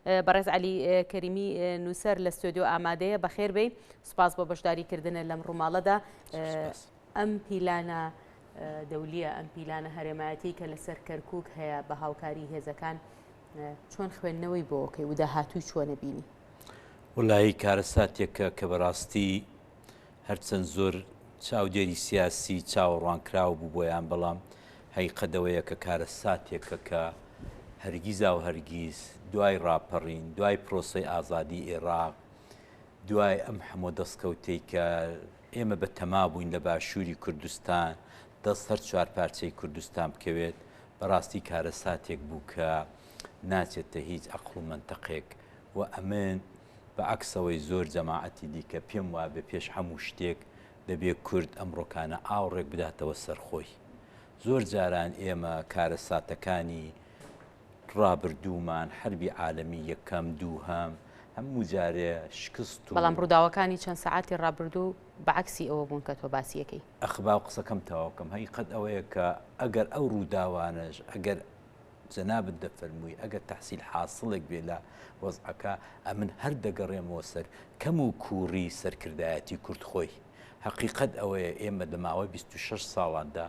بەڕێز عەلی کەریمی نووسەر لە ستۆدیۆ ئامادەیە بەخێر بێ سوپاس بۆ بەشداریکردنە لەم ڕووماڵەدا ئەم پیلانە دەولیە ئەم پیلانە هەرێمایەتی کە لەسەر کەرکووک هەیە بە هاوکاری هێزەکان چۆن خوێندنەوەی بۆکەی و داهاتووی چۆنە بینی؟ وڵایی کارەساتێکە کە بەڕاستی هەرچەند زۆر چاودێری سیاسی چاوەڕوانکراو بوو بۆیان بەڵام حقیقەتەوەیە کە کارەساتێکە کە هەرگیزا و هەرگیز دوای ڕاپەڕین دوای پرۆسەی ئازادی عێراق دوای ئەم هەموو دەستکەوتەی کە ئێمە بە تەما بووین لە باشووری کوردستان دەست هەر چوار پارچەی کوردستان بکەوێت بەڕاستی کارەساتێک بوو کە ناچێتە هیچ عەقڵ و مەنتەقێک و ئەمن بەعەکسەوەی زۆر جەماعەتی دیکە پێم وابێ پێش هەموو شتێک دەبێت کورد ئەمڕۆکانە ئاوڕێک بداتەوە سەرخۆی. زۆر جاران ئێمە کارەساتەکانی ڕابردوومان حربی عالەمی یەکەم دووهەم هەموو جارێ شکست و بەڵام ڕووداوەکانی چەند سەعاتی ڕابردوو بەعکسی ئەوە بوون کە تۆ باسیەکەی. ئەخبا و قسەکەم تەواوکەم حقیقەت ئەوەیە کە ئەگەر ئەو ڕووداوانەش ئەگەر جەنابت دەفەرمووی ئەگەر تەحسیل حاصڵێک بێ لە وەزعەکە ئەمن هەر دەگەڕێمەوە سەر کەم و کووڕی سەرکردایەتی کورد خۆی. حقیقەت ئەوەیە ئێمە لە ماوەی 26 ساڵاندا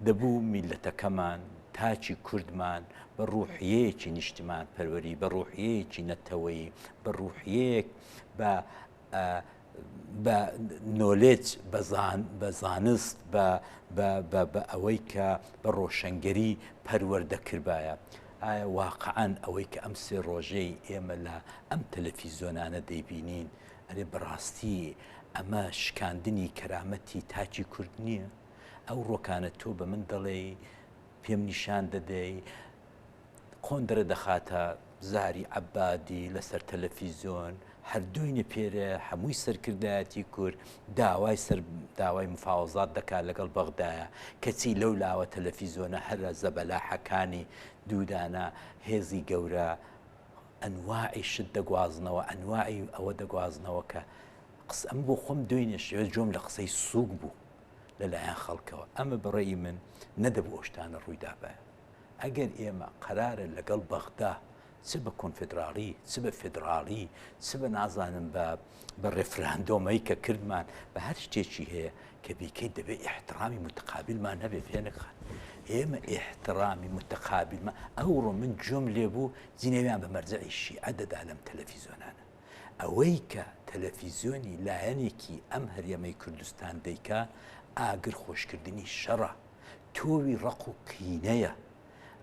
دەبوو میلەتەکەمان تاچی کوردمان بە ڕوحیەیەکی نیشتمان پەروەری بە ڕوحیەیەکی نەتەوەیی بە ڕوحیەیەک بە نۆلێج بە زانست بە ئەوەی کە بە ڕۆشنگەری پەروەردەکردایە. ئایا واقعان ئەوەی کە ئەم سێ ڕۆژەی ئێمە لە ئەم تەلەڤیزۆنانە دەیبینین ئەرێ بەڕاستی ئەمە شکاندنی کەرامەتی تاچی کورد نییە؟ ئەو ڕۆکانە تۆ بە من دەڵێ پێم نیشان دەدەی قۆندرە دەخاتە زاری عەبادی لەسەر تەلەڤیزۆن هەردووینە پێرە هەمووی سەرکردایەتی کورد داوای مفاوەزات دەکات لەگەڵ بەغدایە کەچی لەو لاوە تەلەڤیزۆنە هەرە زەبەلاحەکانی دوودانە هێزی گەورە ئەنواعی شت دەگوازنەوە ئەنواعی ئەوە دەگوازنەوە کە ئەم بۆ خۆم دوێنێ شێوە جۆم لە قسەی سووک بوو لەلایەن خەڵکەوە. ئەمە بەڕێی من نەدەبوو ئەو شتانە ڕوویدا بە ئەگەر ئێمە قەرارە لەگەڵ بەغدا چ بە کۆنفدراڵی چ بە فدراڵی چ بە نازانم بە ڕێفراندۆمەی کە کردمان بە هەر شتێکی هەیە کە بیکەیت دەبێت ئیحترامی متقابلمان هەبێ پێنەخات. ئێمە ئیحترامی متقابلمان ئەوڕۆ من جۆم لێبوو جینێویان بە مەرجەعی شیعە دەدا لەم تەلەڤیزۆنانە. ئەوەی کە تەلەڤیزۆنی لایەنێکی ئەم هەرێمەی کوردستان دەیکا ئاگر خۆشکردنی شەڕە تۆوی ڕق و کینەیە.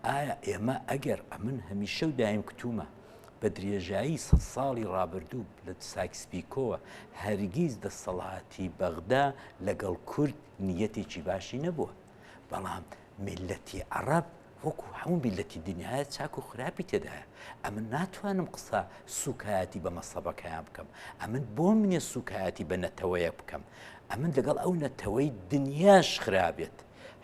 ئایا ئێمە ئەگەر ئەمن هەمیشە و دایم کتومە بە درێژایی 100 ساڵی ڕابردوو لە ساکسپیکۆوە هەرگیز دەسەڵاتی بەغدا لەگەڵ کورد نیەتێکی باشی نەبووە، بەڵام میلەتی عەرەب وەکو هەموو میلەتی دنیاە چاک و خراپی تێدایە. ئەمن ناتوانم قسە سوکایەتی بە مەسەبەکەیان بکەم، ئەمن بۆ منێ سوکایەتی بە نەتەوەیە بکەم، ئەمن لەگەڵ ئەو نەتەوەی دنیاش خرابێت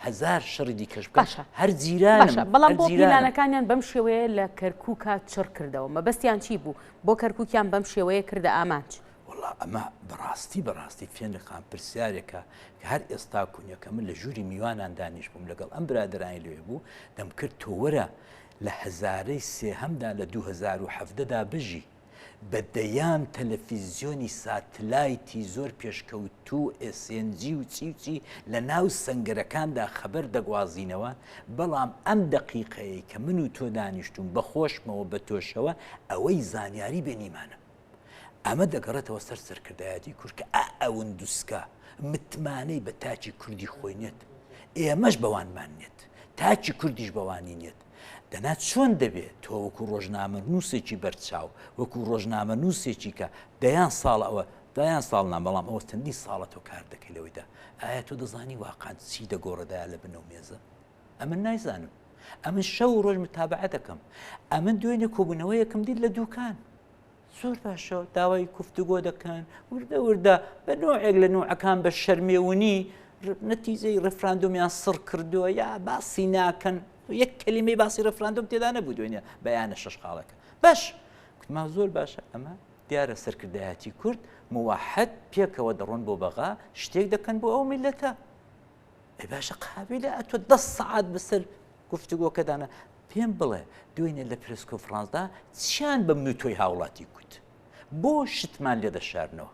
هزار شەڕی دیکەش باشە هەر جیرانم. بەڵام بۆ پیلانەکانیان بەم شێوەیە لە کەرکووکە چڕ کردەوە مەبەستیان چی بوو بۆ کەرکووکیان بەم شێوەیە کردە ئامانج؟ وڵا ئەمە بەڕاستی فێنەخان پرسیارێکە کە هەر ئێستا کونیەکە من لە ژووری میوانان دانیش بووم لەگەڵ ئەم برادرانی لێ بوو دەم کرد تۆ وەرە لە هەزارەی سێهەمدا لە 2017دا بژی بە دەیان تەلەڤیزیۆنی ساتلایتی زۆر پێشکەوتوو SNG و چی لە ناو سەنگەرەکاندا خەبەر دەگوازینەوە، بەڵام ئەم دەقیقەیە کە من و تۆ دانیشتوم بەخۆشمەوە بە تۆشەوە ئەوەی زانیاری بێنیمانە. ئەمە دەگەڕێتەوە سەر سەرکردایەتی کورد کە ئەوەن دووسکە متمانەی بە تاچی کوردی خۆی نێت، ئێمەش بەوانمان نێت، تاچی کوردیش بەوانی نێت. دەنا چۆن دەبێت تۆ وەکو ڕۆژنامە نووسێکی بەرچاو وەکو ڕۆژنامە نووسێکی کە دەیان ساڵ نام بەڵام ئەوە چەندی ساڵە تۆ کار دەکەی لەوەیدا ئایا تۆ دەزانی واقعان چی دەگۆڕەدایە لە بنەو مێزە؟ ئەمن نایزانم، ئەمن شەو و ڕۆژ متابعە دەکەم، ئەمن دوێنێ کۆبوونەوەیەکم دیت لە دووکان زۆر باشە داوای گفتوگۆ دەکەن وردە بە نوعێک لە نوعەکان بە شەرمێونی نەتیجەی ڕێفراندۆمیان سڕ کردووە یا باسی ناکەن یەک کەلیمەی باسی ڕێفراندۆم تێدا نەبوو دوێنێ بەیانە شەش خاڵەکە باش کوتما زۆر باشە. ئەمە دیارە سەرکردایەتی کورد موحد پێکەوە دەڕۆن بۆ بەغا شتێک دەکەن بۆ ئەو میلەتە. ئەی باشە قابلە ئەتۆ 10 سەعات بەسەر گفتوگۆکەدانە پێم بڵێ دوێنێ لە پرسکۆفرانسدا چیان بە منوتۆی هاوڵاتی کوت بۆ شتمان لێ دەشارنەوە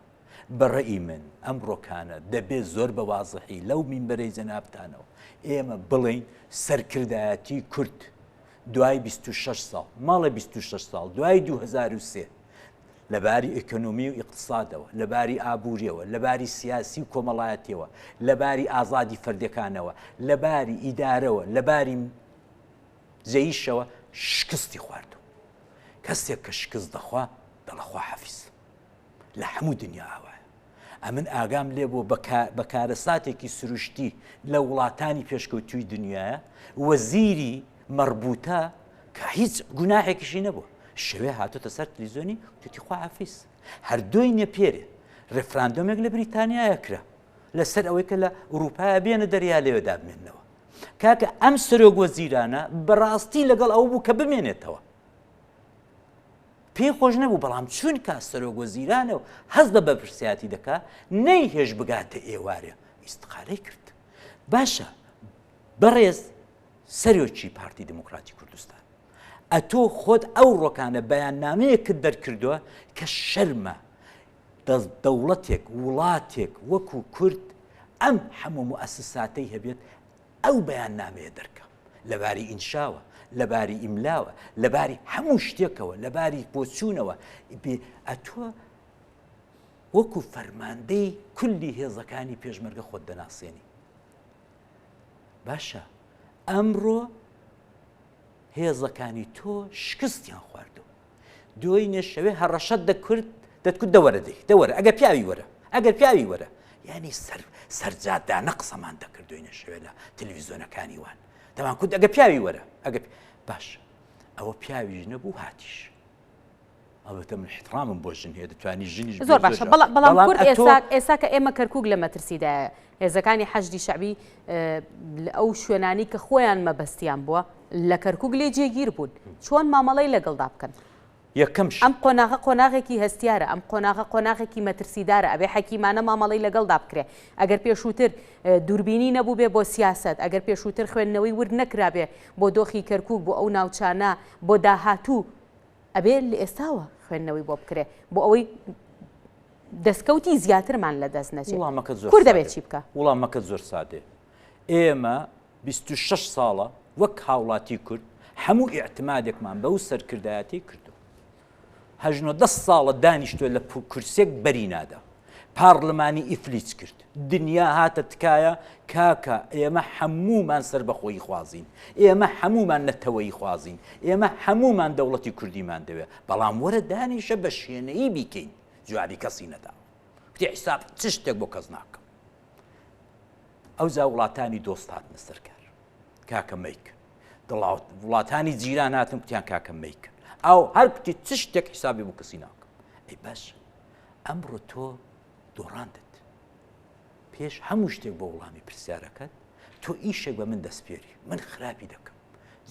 بەڕێی من ئەم ڕۆکانە دەبێت زۆر بە وازحی لەو مینبەرەی جەنابتانەوە ئێمە بڵین سەرکردایەتی کورد دوای 26 ساڵ ماڵە 26 ساڵ دوای 2003 لەباری ئۆکۆنۆمی و ئیقتصادەوە لەباری ئابوووریەوە لەباری سیاسی و کۆمەڵایەتیەوە لەباری ئازادی فەردەکانەوە لەباری ئیدارەوە لەباری جێیشەوە شکستی خواردو کەسێک کە شکست دەخوا دەڵەخوا حەفیز لە هەموو دنیا ئاوایە ئەمن ئاگام لێ بۆ بە کارەساتێکی سروشتی لە وڵاتانی پێشکەوتووی دنیاە وەزیری مەربوتە کە هیچ گوناحێکیشی نەبووە شەوێ هاتوتە سەر تەلەڤیزیۆنی توتی خوا حەفیز هەردووی نێپێرێ ڕێفراندۆمێک لە بریتانیایە کرا لەسەر ئەوەی کە لە ئوروپایە بێنە دەریا لێوەدا بمێننەوە کاکە ئەم سەرۆک وەزیرانە بەڕاستی لەگەڵ ئەو بوو کە بمێنێتەوە پێی خۆش نەبوو بەڵام چونکە سەرۆک وەزیرانە و هەز بە بەرپرسیاتی دەکا نەیهێش بگاتە ئێوارێ ئیستقالەی کرد باشە بەڕێز سەرۆکی پارتی دموکراتی کوردستان ئەتۆ خۆت ئەو ڕۆکانە بەیاننامەیەکت دەرکردووە کە شەرمە دەوڵەتێک وڵاتێک وەکو کورد ئەم هەموو موئەسساتەی هەبێت ئەو بەیاننامەیە دەرکە لەباری ئینشاوە لەباری ئیملاوە لەباری هەموو شتێکەوە لەباری بۆچوونەوە ئەتۆ وەکو فەرماندەی کولی هێزەکانی پێشمەرگە خۆت دەناسێنی باشە ئەمڕۆ هێزەکانی تۆ شکستیان خواردو دوای نێشەوێ هەڕەشەت دەکرد دەتکوت دەوەرە ئەگەر پیاوی وەرە ئەگەر پیاوی وەرە یعنی سەرجادانە قسەمان دەکرد دوای نێشەوێ لە تەلەڤیزیۆنەکانی وان دەمان کورد ئەگە پیاوی وەرە ئەگە باش ئەوە پیاویش نەبوو هاتیش ئەوەتە من احترامم بۆ ژن هەیە دەتوانی ژنیش زۆر باشە بەڵام کورد ئێستا کە ئێمە کەرکووک لە مەترسیدایە هێزەکانی حەشدی شەعبی ئەو شوێنانی کە خۆیان مەبەستیان بووە لە کەرکووک لێ جێگیر بوون چۆن مامەڵەی لەگەڵدا بکەن ئەم قۆناغە قۆناغێکی هەستیارە ئەم قۆناغە قۆناغێکی مەترسیدارە ئەبێ حەکیمانە مامەڵەی لەگەڵدا بکرێ ئەگەر پێشووتر دووربینی نەبوو بێ بۆ سیاست ئەگەر پێشووتر خوێندنەوەی ورد نەکرابێ بۆ دۆخی کەرکووک بۆ ئەو ناوچانە بۆ داهاتوو ئەبێ لە ئێستاوە خوێندنەوەی بۆ بکرێ بۆ ئەوەی دەستکەوتی زیاترمان لە دەست نەچێت کورد دەبێت چی بکە وڵامەکە زۆر سادێ ئێمە 26 ساڵە وەک هاوڵاتی کورد هەموو ئیعتمادێکمان بەو سەرکردایەتی کردو 10 ساڵە دانیشتووە لە کورسێک بەری نادا پارلمانی ئیفلیس کرد دنیا هاتە تکایە کاکە ئێمە هەمومان سەر بەخۆی خوازین ئێمە هەمومان نەتەوەی خوازین ئێمە هەمومان دەوڵەتی کوردیمان دەوێت بەڵام وەرە دانیشە بە شوێنەی بیکەین جوابی کەسی نەدا وتی حیساب چ شتێک بۆ کەس ناکەم ئەو جا وڵاتانی دۆست هاتنە سەرکار کاکە مەیکن وڵاتانی جیران هاتن کوتیان کاکە مەیکن ئەو هەر کوتی چ شتێک حیسابی بۆ کەسی ناکەم ئەی باش ئەمڕۆ تۆ دۆڕاندت پێش هەموو شتێک بۆ وەڵامی پرسیارەکەت تۆ ئیشێک بە من دەستپێری من خراپی دەکەم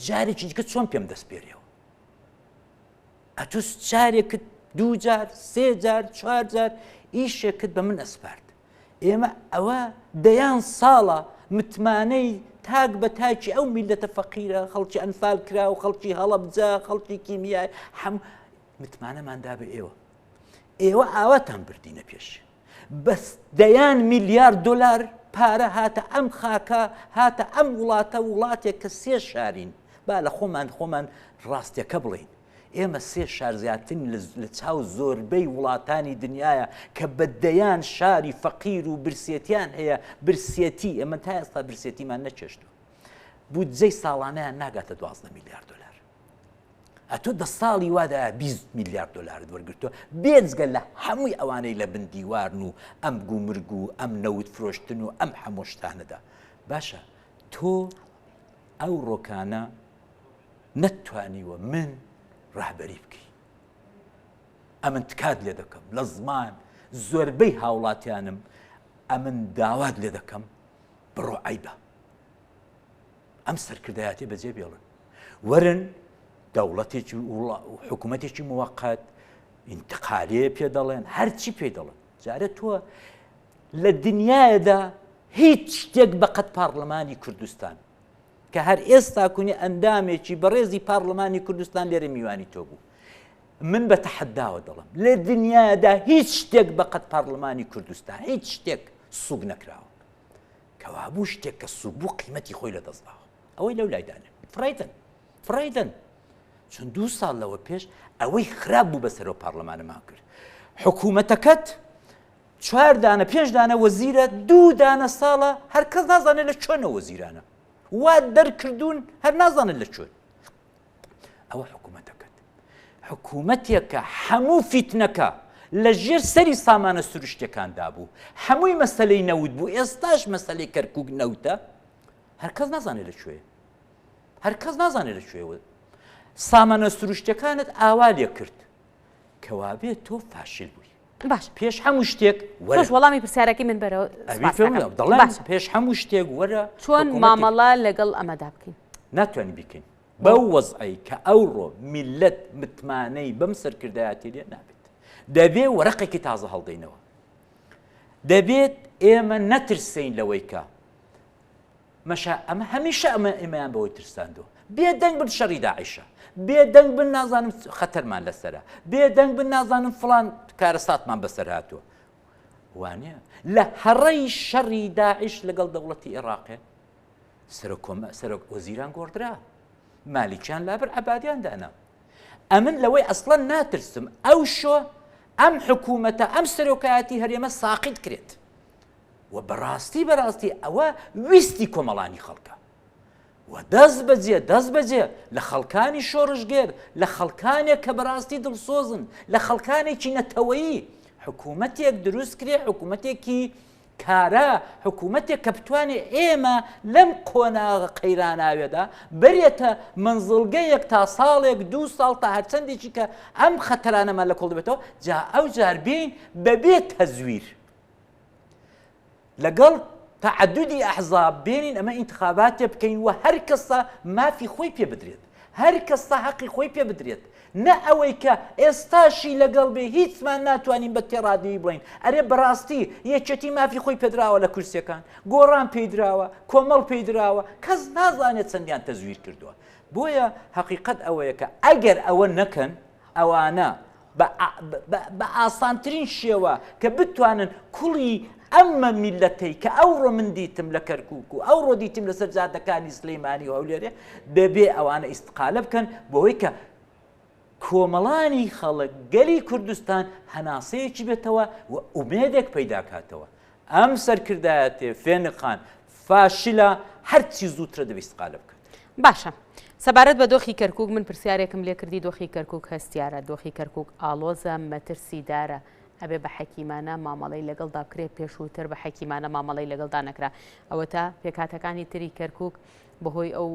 جارێکی دیکە چۆن پێم دەستپێریەوە ئەتۆ جارێکت 2 جار 3 جار 4 جار ئیشێکت بە من ئەسپارد ئێمە ئەوە دەیان ساڵە متمانەی تاک بە تاکی ئەو میلەتە فەقیرە خەڵکی ئەنفال کرا و خەڵکی هەڵەبجە خەڵکی کیمیای هەموو متمانەماندا بە ئێوە ئاواتان بردینە پێش بەس دەیان میلیارد دلار پارە هاتە ئەم خاکە هاتە ئەم وڵاتە وڵاتێک کە 3 شارین با لە خۆمان ڕاستیەکە بڵین ئێمە 3 شار زیاترین لە چاو زۆربەی وڵاتانی دنیاە کە بەدەیان شاری فەقیر و برسێتیان هەیە برسێتی ئێمە تا ئێستا برسێتیمان نەچێشتوە بودجەی ساڵانەیان ناگاتە 12 میلیارد دلار ئەتۆ 10 ساڵی وادایە 20 میلیارد دلار وەرگرتووە بێجگە لە هەمووی ئەوانەی لە بندیوارن و ئەم گومرگ و ئەم نەوت فرۆشتن و ئەم هەموو شتانەدا باشە تۆ ئەو ڕۆکانە نەتوانیوە من ڕاهبەری بکەی ئەمن تکات لێ دەکەم لە زمان زۆربەی هاوڵاتیانم ئەمن داوات لێ دەکەم بڕۆ عەیبە ئەم سەرکردایەتی بەجێ بێڵن وەرن دەوڵەتێکی حکوومەتێکی موەقەت ئینتقالێ پێ دەڵێن هەرچی پێ دەڵێن جارە تۆ لە دنیاەدا هیچ شتێک بەقەت پارلەمانی کوردستان کە هەر ئێستا کونی ئەندامێکی بەڕێزی پارلەمانی کوردستان لێرە میوانی تۆ بوو من بە تەحەداوە دەڵم لە دنیادا هیچ شتێک بەقەت پارلەمانی کوردستان هیچ شتێک سوگ نەکراوە کەوا بوو شتێک کە سوگ بوو قیمەتی خۆی لە دەستداوە ئەوەی لەو لایدانە فڕیدن چون 2 ساڵ لەوە پێش ئەوەی خراپ بوو بەسەرەوە پارلەمانەمان کرد حکوومەتەکەت 4 دانە 5 دانە وەزیرە 2 دانە ساڵە هەر کەس نازانێت لە چۆنە وەزیرانە وا دەرکردوون هەر نازانێت لە چۆن ئەوە حکوومەتەکەت حکوومەتێکە هەموو فیتنەکە لە ژێر سەری سامانە سروشتەکاندا بوو هەمووی مەسەلەی نەوت بوو ئێستاش مەسەلەی کەرکووک نەوتە هەر کەس نازانێت لە کوێیە هەر کەس نازانێت لە کوێوە سامانە سروشتەکانت ئاوا لێ کرد کەوا بێت تۆ فاشل بووی باش پێش هەموو شتێک وەرە وەڵامی پرسیارەکەی من بەرەوە دەڵێن پێش هەموو شتێک وەرە چۆن مامەڵە لەگەڵ ئەمەدا بکەین ناتوانین بیکەین بەو وەزعی کە ئەوڕۆ میلەت متمانەی بەم سەرکردایەتی لێ نابێت دەبێت وەرەقێکی تازە هەڵدەینەوە دەبێت ئێمە نەترسین لەوەی کە ئەمە هەمیشە ئێمەیان بەوەی ترساندەوە بێدەنگ بن شەڕی داعیشە بێدەنگ بن نازانم خەتەرمان لەسەرە بێدەنگ بن نازانم فڵان کارەساتمان بەسەر هاتووە وانە لە هەڕەی شەڕی داعیش لەگەڵ دەوڵەتی عێراقێ سەرۆک وەزیران گۆڕدرا مالیکیان لابر عەبادیان دانا ئەمن لەوەی ئەسڵەن ناترسم ئەو شۆ ئەم حکوومەتە ئەم سەرۆکایەتی هەرێمە ساقیت کرێت و بەڕاستی ئەوە ویستی کۆمەڵانی خەڵکە و دەست بەجێ لە خەڵکانی شۆڕژگێر لە خەڵکانێک کە بەڕاستی دڵسۆزن لە خەڵکانێکی نەتەوەیی حکوومەتێک دروست کرێ حکوومەتێکی کارە حکوومەتێک کە بتوانێت ئێمە لەم قۆناغە قەیراناوێدا بەرێتە منزڵگەیەک تا ساڵێک 2 ساڵ تا هەرچەندێکی کە ئەم خەتەرانەمان لە کۆڵ دەبێتەوە جا ئەو جاربین بەبێت تەزویر لەگەڵ تعددی ئەحزاب بێنین ئەمە ئینتخاباتێ بکەین و هەر کەسە مافی خۆی پێ بدرێت هەر کەسە حەقی خۆی پێ بدرێت نە ئەوەی کە ئێستاشی لەگەڵ بێ هیچمان ناتوانین بە تێڕادی بڵین ئەرێ بەڕاستی یەکێتی مافی خۆی پێدراوە لە کورسەکان گۆڕان پێدراوە کۆمەڵ پێدراوە کەس نازانێت چەندیان تەزویر کردووە بۆیە حەقیقەت ئەوەیە کە ئەگەر ئەوە نەکەن ئەوانە بە ئاسانترین شێوە کە بتوانن کوڵی ئەمە میلەتەی کە ئەوڕۆ من دیتم لە کەرکووک و ئەوڕۆ دیتم لەسەر جادەکانی سلەیمانی و هەولێرێ دەبێ ئەوانە ئیستقالە بکەن بۆی کە کۆمەڵانی خەڵک گەلی کوردستان هەناسەیەکی بێتەوە و ئومێدێک پەیداکاتەوە ئەم سەرکردایەتێ فێنقان فاشلە هەرچی زووترە دەبێت ئیستقالە بکەن باشە سەبارەت بە دۆخی کەرکووک من پرسیارێکم لێ کردی دۆخی کەرکووک هەستیارە دۆخی کەرکووک ئاڵۆزە مەترسیدارە ئەبێ بە حەکیمانە مامەڵەی لەگەڵدا بکرێت پێشووتر بە حەکیمانە مامەڵەی لەگەڵدا نەکرا ئەوە تا پێکاتەکانی تری کەرکووک بەهۆی ئەو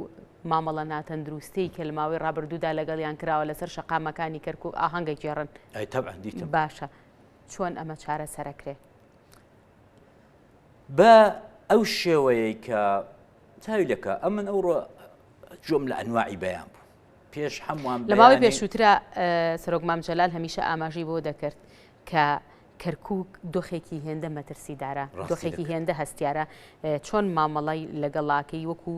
مامەڵە ناتەندروستی کە لە ماوەی ڕابردوودا لەگەڵیان کراوە لەسەر شەقامەکانی کەرکووک ئاهەنگێک جێڕن باشە چۆن ئەمە چارە سەرەکرێ بە ئەو شێوەیە کە چاویلەکە ئەمن ئەوڕۆ جۆم لە ئەنواعی بەیان بوو پێش هەمووان لە ماوەی پێشووترە سەرۆک مام جەلال هەمیشە ئاماژەی بۆ دەکرد کە کەرکووک دۆخێکی هێندە مەترسیدارە دۆخێکی هێندە هەستیارە چۆن مامەڵای لەگەڵاکەی وەکو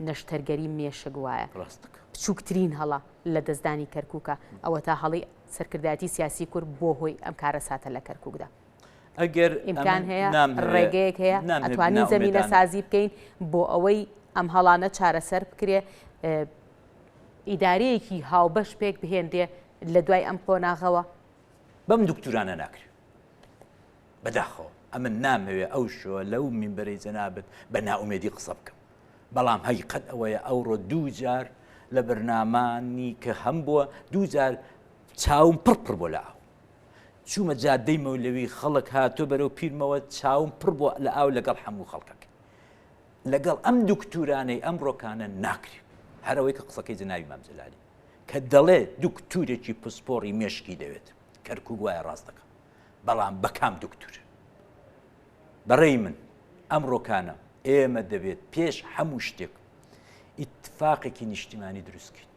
نەشتەرگەری مێشک وایە بچووکترین هەڵە لە دەستدانی کەرکووکە ئەوە تا هەڵی سەرکردایەتی سیاسی کورد بۆ هۆی ئەم کارە ساتە لە کەرکووکدا ئەگەر ئیمکان هەیە ڕێگەیەک هەیە ئەتوانین زەمینە سازی بکەین بۆ ئەوەی ئەم هەڵانە چارەسەر بکرێ ئیدارەیەکی هاوبەش پێک بهێندێ لە دوای ئەم قۆناغەوە بەم دکتورانە ناکرێت بەداخەوە ئەمە نامەوێت ئەو شۆ لەو مینبەرەی جەنابەت بە ناومێدی قسە بکەم بەڵام حەقیقەت ئەوەیە ئەوڕۆ 2 جار لە بەرنامانی کە هەم بووە 2 جار چاوم پڕ بۆ لە ئاو چوومە جادەی مەولەوی خەڵک هاتۆ بەرەو پیرمەوە چاوم پڕ بۆ لە ئاو لەگەڵ هەموو خەڵکەکە لەگەڵ ئەم دکتورانەی ئەم ڕۆکانە ناکرێت هەرەوەی کە قسەکەی جەنابی مام جەلالی کە دەڵێ دکتورێکی پسپۆڕی مێشکی دەوێت کەرکووک وایە ڕاستەکە بەڵام بەکام دکتور بەڕێی من ئەم ڕۆکانە ئێمە دەبێت پێش هەموو شتێک ئیتفاقێکی نیشتیمانی دروستکەین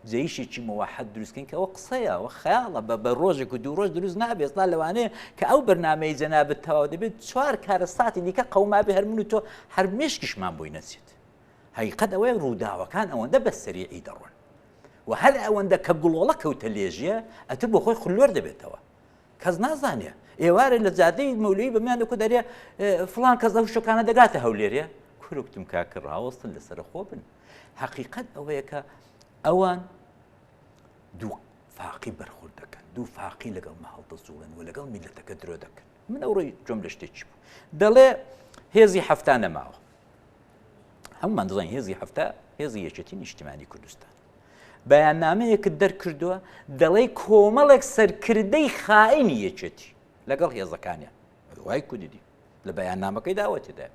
جێیشێکی مەوەحەد دروستکەین کە ئەوە قسەیە ئەوە خەیاڵە بە ڕۆژێک و 2 ڕۆژ دروست نابێت تا لەوانەیە کە ئەو بەرنامەی جەنابەت تەواو دەبێت 4 کارە ساتی دیکە قەوما بێ هەر من و تۆ هەر مێشکیشمان بۆی نەچێت حقیقت ئەوەیە ڕووداوەکان ئەوەندە بە سەریعی دەڕۆن و هەر ئەوەندە کە گوڵۆڵە کەوتە لێژیە ئەتر بۆ خۆی خولۆر دەبێتەوە کەس نازانێ ئێوارە لە جادەی مەولوی بەمیان دەکو دەرێ فڵان کەس ئەو شتەکانە دەگاتە هەولێرێ کوروکتم کاکە ڕاوەستن لەسەر خۆ بن حقیقت ئەوەیە کە ئەوان دوو فاقی بەرخورد دەکەن دوو فاقی لەگەڵ مەهەڵدەزوڵن و لەگەڵ میلەتەکە درۆ دەکەن من ئەوڕۆی جۆم لە شتێکی بوو دەڵێ هێزی هەفتە نەماوە هەمومان دەزانین هێزی هەفتە هێزی یەکێتی نیشتیمانی کوردستان بەیاننامەیەکت دەرکردووە دەڵێ کۆمەڵێک سەرکردەی خائینی یەکێتی لەگەڵ هێزەکانیان وای کودیدی لە بەیاننامەکەی داوەتێدا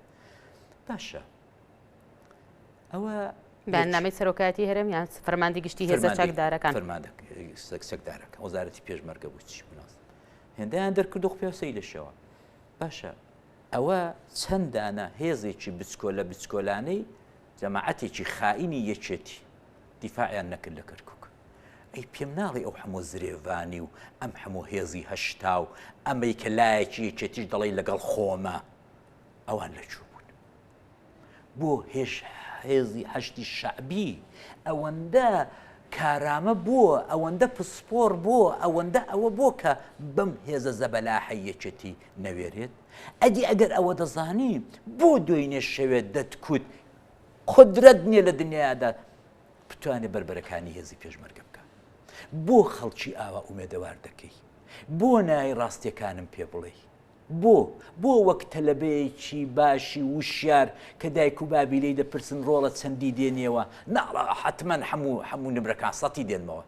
باشە ئەوە بەیاننامەی سەرۆکایەتی هەرێم یان فەرماندەی گشتی هێزە چەکدارەکان چەکدارەکە وەزارەتی پێشمەرگە بوو چی بناس هێندەیان دەرکردو پێوسەی لەشەوە باشە ئەوە چەندانە هێزێکی بچکۆلە بچکۆلانەی جەماعەتێکی خائینی یەکێتی دیفاعیان نەکرد لە کەرکووک ئەی پێم ناڵێ ئەو هەموو زرێڤانی و ئەم هەموو هێزی هەشتا و ئەمەی کە لایەکی یەکێتیش دەڵێ لەگەڵ خۆمە ئەوان لەکوێ بوون بۆ هێزی هەشتی شەعبی ئەوەندە کارامە بووە ئەوەندە پسپۆر بووە ئەوەندە ئەوە بۆ کە بەم هێزە زەبەلاحە یەکێتی نەوێرێت ئەدی ئەگەر ئەوە دەزانی بۆ دوێنێ شەوێت دەتکوت قدرەت نییە لە دنیادا بتوانێت بربەرەکانی هێزی پێشمەرگە بکە بۆ خەڵکی ئاوا ئومێدەوار دەکەی بۆ نای ڕاستیەکانم پێ بڵێ بۆ وەک تەلەبەیەکی باشی وشیار کە دایک و بابی لێی دەپرسن ڕۆڵە چەندی دێنێەوە ناڵە حتمما هەموو نمرەکان سەتی دێنمەوە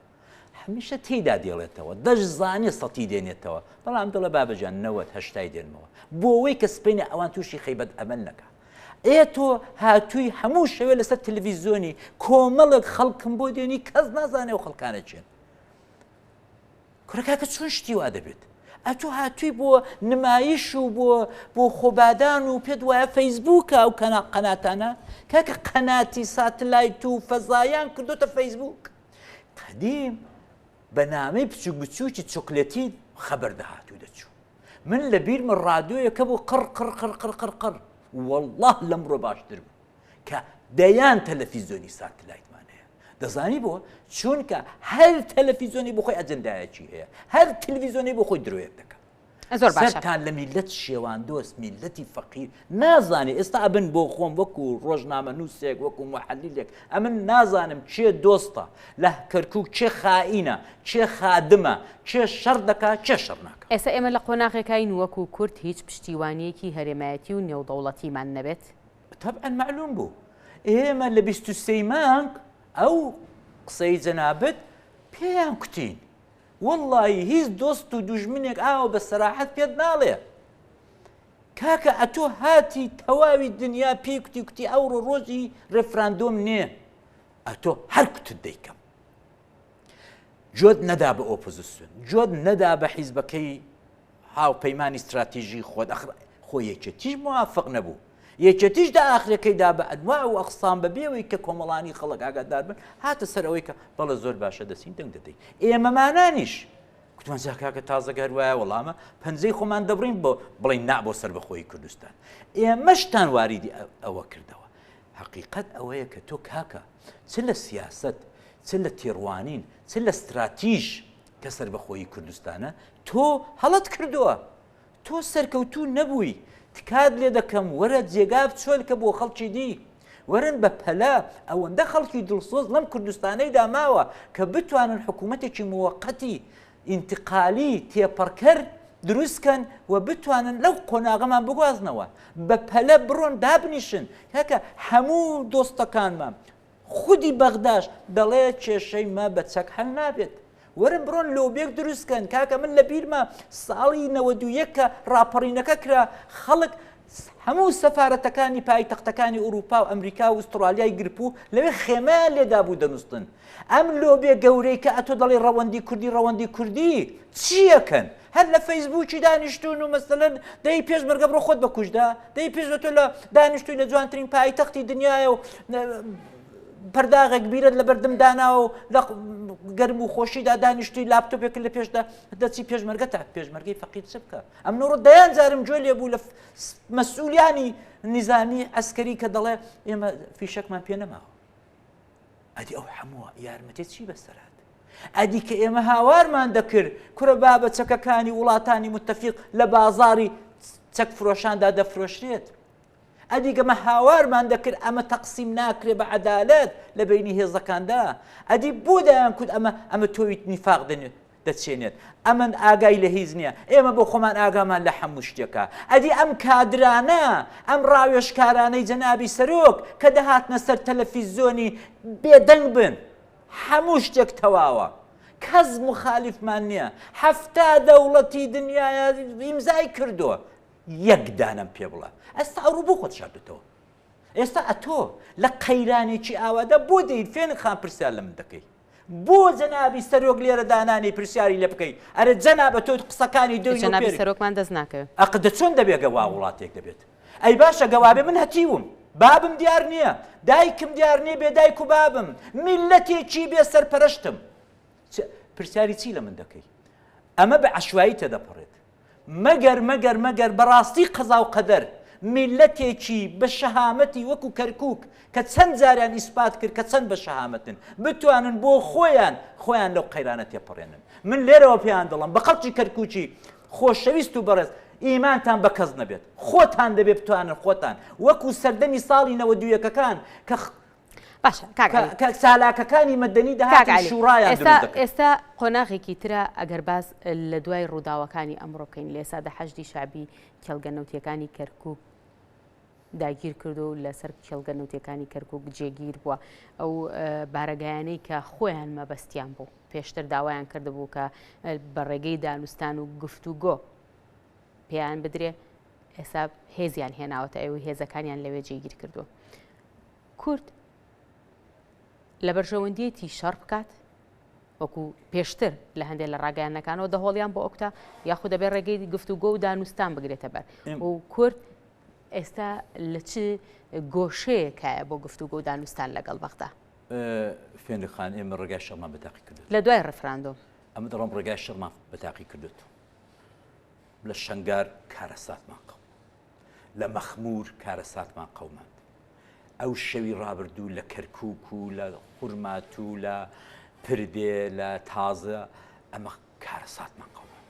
هەمیشە تێیدا دێڵێتەوە دەشت زانێ سەتی دێنێتەوە بەڵام دڵە بابەجان 90 دێنمەوە بۆ ئەوەی کە سپینە ئەوان تووشی خەیبەت ئەمەل نەکە تۆ هاتووی هەموو شەوێ لەسەر تەلەڤیزیۆنی کۆمەڵک خەڵکم بۆ دێنی کەس نازانێ و خەڵکانە چێن کوڕەکە چۆن شتی وا دەبێت ئەتۆ هاتووی بۆ نمایش و بۆ خۆبادان و پێت وایە فەیسبووکە ئەو قەناتانە کاکە قەناتی ساتلایت و فەزایان کردوتە فەیسبووک قەدیم بە نامەی بچووک بچووکی چۆکلێتی خەبەر دەهاتوو دەچوو من لە بیرمە ڕادیۆیەکە بۆ قڕ والله لەمڕۆ باشتر بوو کە دەیان تەلەڤیزیۆنی ساتلایتمان هەیە دەزانی بۆ چونکە هەر تەلەڤیزیۆنی بۆ خۆی ئەجەندایەکی هەیە هەر تەلەڤیزیۆنی بۆ خۆی درۆیەک دەکات سەرتان لە میلەت شێوان دۆست میلەتی فەقیر نازانێ ئێستا ئەبن بۆ خۆم وەکو ڕۆژنامە نووسێک وەکو محەلیلێک ئەمن نازانم چێ دۆستە لە کەرکووک چێ خائینە چێ خادمە چێ شەڕ دەکات چێ شەڕ ناکات ئێستا ئێمە لە قۆناغێکین وەکو کورد هیچ پشتیوانیەکی هەرێمایەتی و نێودەوڵەتیمان نەبێت طبعا معلوم بوو ئێمە لە 23 مانگ ئەو قسەی جەنابەت پێیان کوتین واللهی هیچ دۆست و دوژمنێک ئاوە بە سەراحەت پێت ناڵێ کاکە ئەتۆ هاتی تەواوی دنیا پێی کوتی ئەوڕۆ ڕۆژی ڕێفراندۆم نێ ئەتۆ هەر کوتت دەیکەم جۆت نەدا بە ئۆپۆزیسیۆن جۆت نەدا بە حیزبەکەی هاوپەیمانی استراتیژی خۆت خۆ یەکێتیش موافق نەبوو یەکێتیش داخرەکەیدا بە ئەنواع و ئەقسام بەبێەوەی کە کۆمەڵانی خەڵک ئاگادار بن هاتە سەر ئەوەی کە بەڵە زۆر باشە دەسین دەنگ دەدەی ئێمەمانانیش کوتمان جاکاکە تازەگەر وایە وەڵامە پەنجەی خۆمان دەبڕین بۆ بڵین نا بۆ سەر بەخۆی کوردستان ئێمەشتان واریدی ئەوە کردەوە حقیقت ئەوەیە کە تۆ کاکە چ لە سیاست چ لە تێڕوانین چ لە استراتیژ کە سەر بەخۆی کوردستانە تۆ هەڵەت کردووە تۆ سەرکەوتوو نەبووی تکات لێ دەکەم وەرە جێگا بچۆلکە بۆ خەڵکی دی وەرن بە پەلا ئەوەندە خەڵکی دڵسۆز لەم کوردستانەیدا ماوە کە بتوانن حکوومەتێکی موەقەتی ئینتقالی تێپەڕکەر دروستکەن و بتوانن لەو قۆناغەمان بگوازنەوە بە پەلە بڕۆن دابنیشن کاکە هەموو دۆستەکانمان خودی بەغداش دەڵێ کێشەی مە بە چەک هەل نابێت وەرن بڕۆن لۆبێک دروستکەن کاکە من لە بیرمە ساڵی 91 کە ڕاپەڕینەکە کرا خەڵک هەموو سەفارەتەکانی پایتەختەکانی ئوروپا و ئەمریکا و ئوسترالیای گرپوو لەوێ خێمەیان لێدا بوو دەنووسن ئەم لۆبێ گەورەی کە ئەتۆ دەڵێ ڕەوەندی کوردی چیەکەن هەر لە فەیسبووکی دانیشتون و مەسەلەن دەی پێشمەرگە بڕۆ خۆت بەکوژدا دەی پێش تۆ لە دانیشتوی لە جوانترین پایتەختی دنیاە و پەرداغێک بیرت لە بەردەم دانا و لە گەرم و خۆشیدا دانیشتوی لاپتۆپێک لە پێشدا دەچی پێشمەرگە تا پێشمەرگەی فەقیر چ بکە ئەم نۆڕ دەیان جارم گوێ لێبوو لە مەسئولیانی نظامی عسکەری کە دەڵێ ئێمە فیشەکمان پێ نەماوە ئەدی ئەو هەمووە یارمەتێت چی بەسەرات ئەدی کە ئێمە هاوارمان دەکرد کورە بابەچەکەکانی وڵاتانی متتەفیق لە بازاری چەک فرۆشاندا دەفرۆشرێت ئەدی گەمە هاوارمان دەکرد ئەمە تەقسیم ناکرێ بە عەدالەت لە بینی هێزەکاندا ئەدی بۆ دایان کورد ئەمە تۆوی نیفاق دەچێنێت ئەمە ئاگای لە هیچ نییە ئێمە بۆ خۆمان ئاگامان لە هەموو شتێکە ئەدی ئەم کادرانە ئەم ڕاوێژکارانەی جەنابی سەرۆک کە دەهاتنە سەر تەلەڤیزۆنی بێدەنگ بن هەموو شتێک تەواوە کەس مخالیفمان نییە هەفتا دەوڵەتی دنیاە ئیمزای کردووە یەک دانم پێ بڵە ئێستا ئەوڕوو بۆ خۆت شاردوتەوە ئێستا ئەتۆ لە قەیرانێکی ئاوادە بۆ دەیت فێنی خان پرسیار لە من دەکەی بۆ جەنابی سەرۆک لێرە دانانی پرسیاری لێ بکەیت ئەرە جەنابە تۆ قسەکانی دوی جەنابی سەرۆکمان دەست ناکەوێت ئەقدە چۆن دەبێ گەوا وڵاتێک دەبێت ئەی باشە گەوابێ من هەتیوم بابم دیار نییە دایکم دیار نییە بێ دایک و بابم میلەتێکی بێ سەرپەرشتم پرسیاری چی لە من دەکەی ئەمە بە عەشوایی تێدەپەڕێت مەگەر بەڕاستی قەزا و قەدەر میلەتێکی بە شەهامەتی وەکو کەرکووک کە چەند جاریان ئیسپات کرد کە چەند بە شەهامەتن بتوانن بۆ خۆیان لەو قەیرانە تێپەڕێنن من لێرەوە پێیان دەڵم بە خەڵکی کەرکووکی خۆشەویست و بەڕێز ئیمانتان بە کەس نەبێت خۆتان دەبێت بتوانن خۆتان وەکو سەردەمی ساڵی 92یەکەکان کە باشە کە سالاکەکانی مەدەنی داهاتن شوڕایان دروست دەکەن ئێستا قۆناغێکی ترە ئەگەر باز لە دوای ڕووداوەکانی ئەمڕۆ بکەین لە ئێستا حەشدی شعبی کێڵگەنەوتیەکانی کەرکووک داگیر کردو و لەسەر کێڵگەنەوتیەکانی کەرکووک جێگیر بووە ئەو بارەگایانەی کە خۆیان مەبەستیان بوو پێشتر داوایان کردبوو کە بە ڕێگەی دانوستان و گفتوگۆ پێیان بدرێ ئێستا هێزیان هێناوەتە ئەوەی هێزەکانیان لەوێ جێگیر کردووە کورد لە بەرژەوەندیەتی شەڕ بکات وەکو پێشتر لە هەندێک لە ڕاگەیانەکانەوە دەهۆڵیان بۆ ئۆکتا یاخود دەبێت ڕێگەی گفتوگۆ و دانوستان بگرێتە بەر و کورد ئێستا لە چ گۆشەیەکایە بۆ گفتوگۆ و دانوستان لەگەڵ بەغدا فێنی خان ئێمە ڕێگای شەڕمان بەتاقی کردوت لە دوای ڕفراندۆم ئەمە دەڵام ڕێگای شەڕمان بەتاقی کردوت لە شەنگار کارەساتمان قەوم لە مەخمور کارەساتمان قەومان ئەو شەوی ڕابردوو لە کەرکووک و لە قورمات و لە پردێ لە تازە ئەمە کارەساتمان قەومان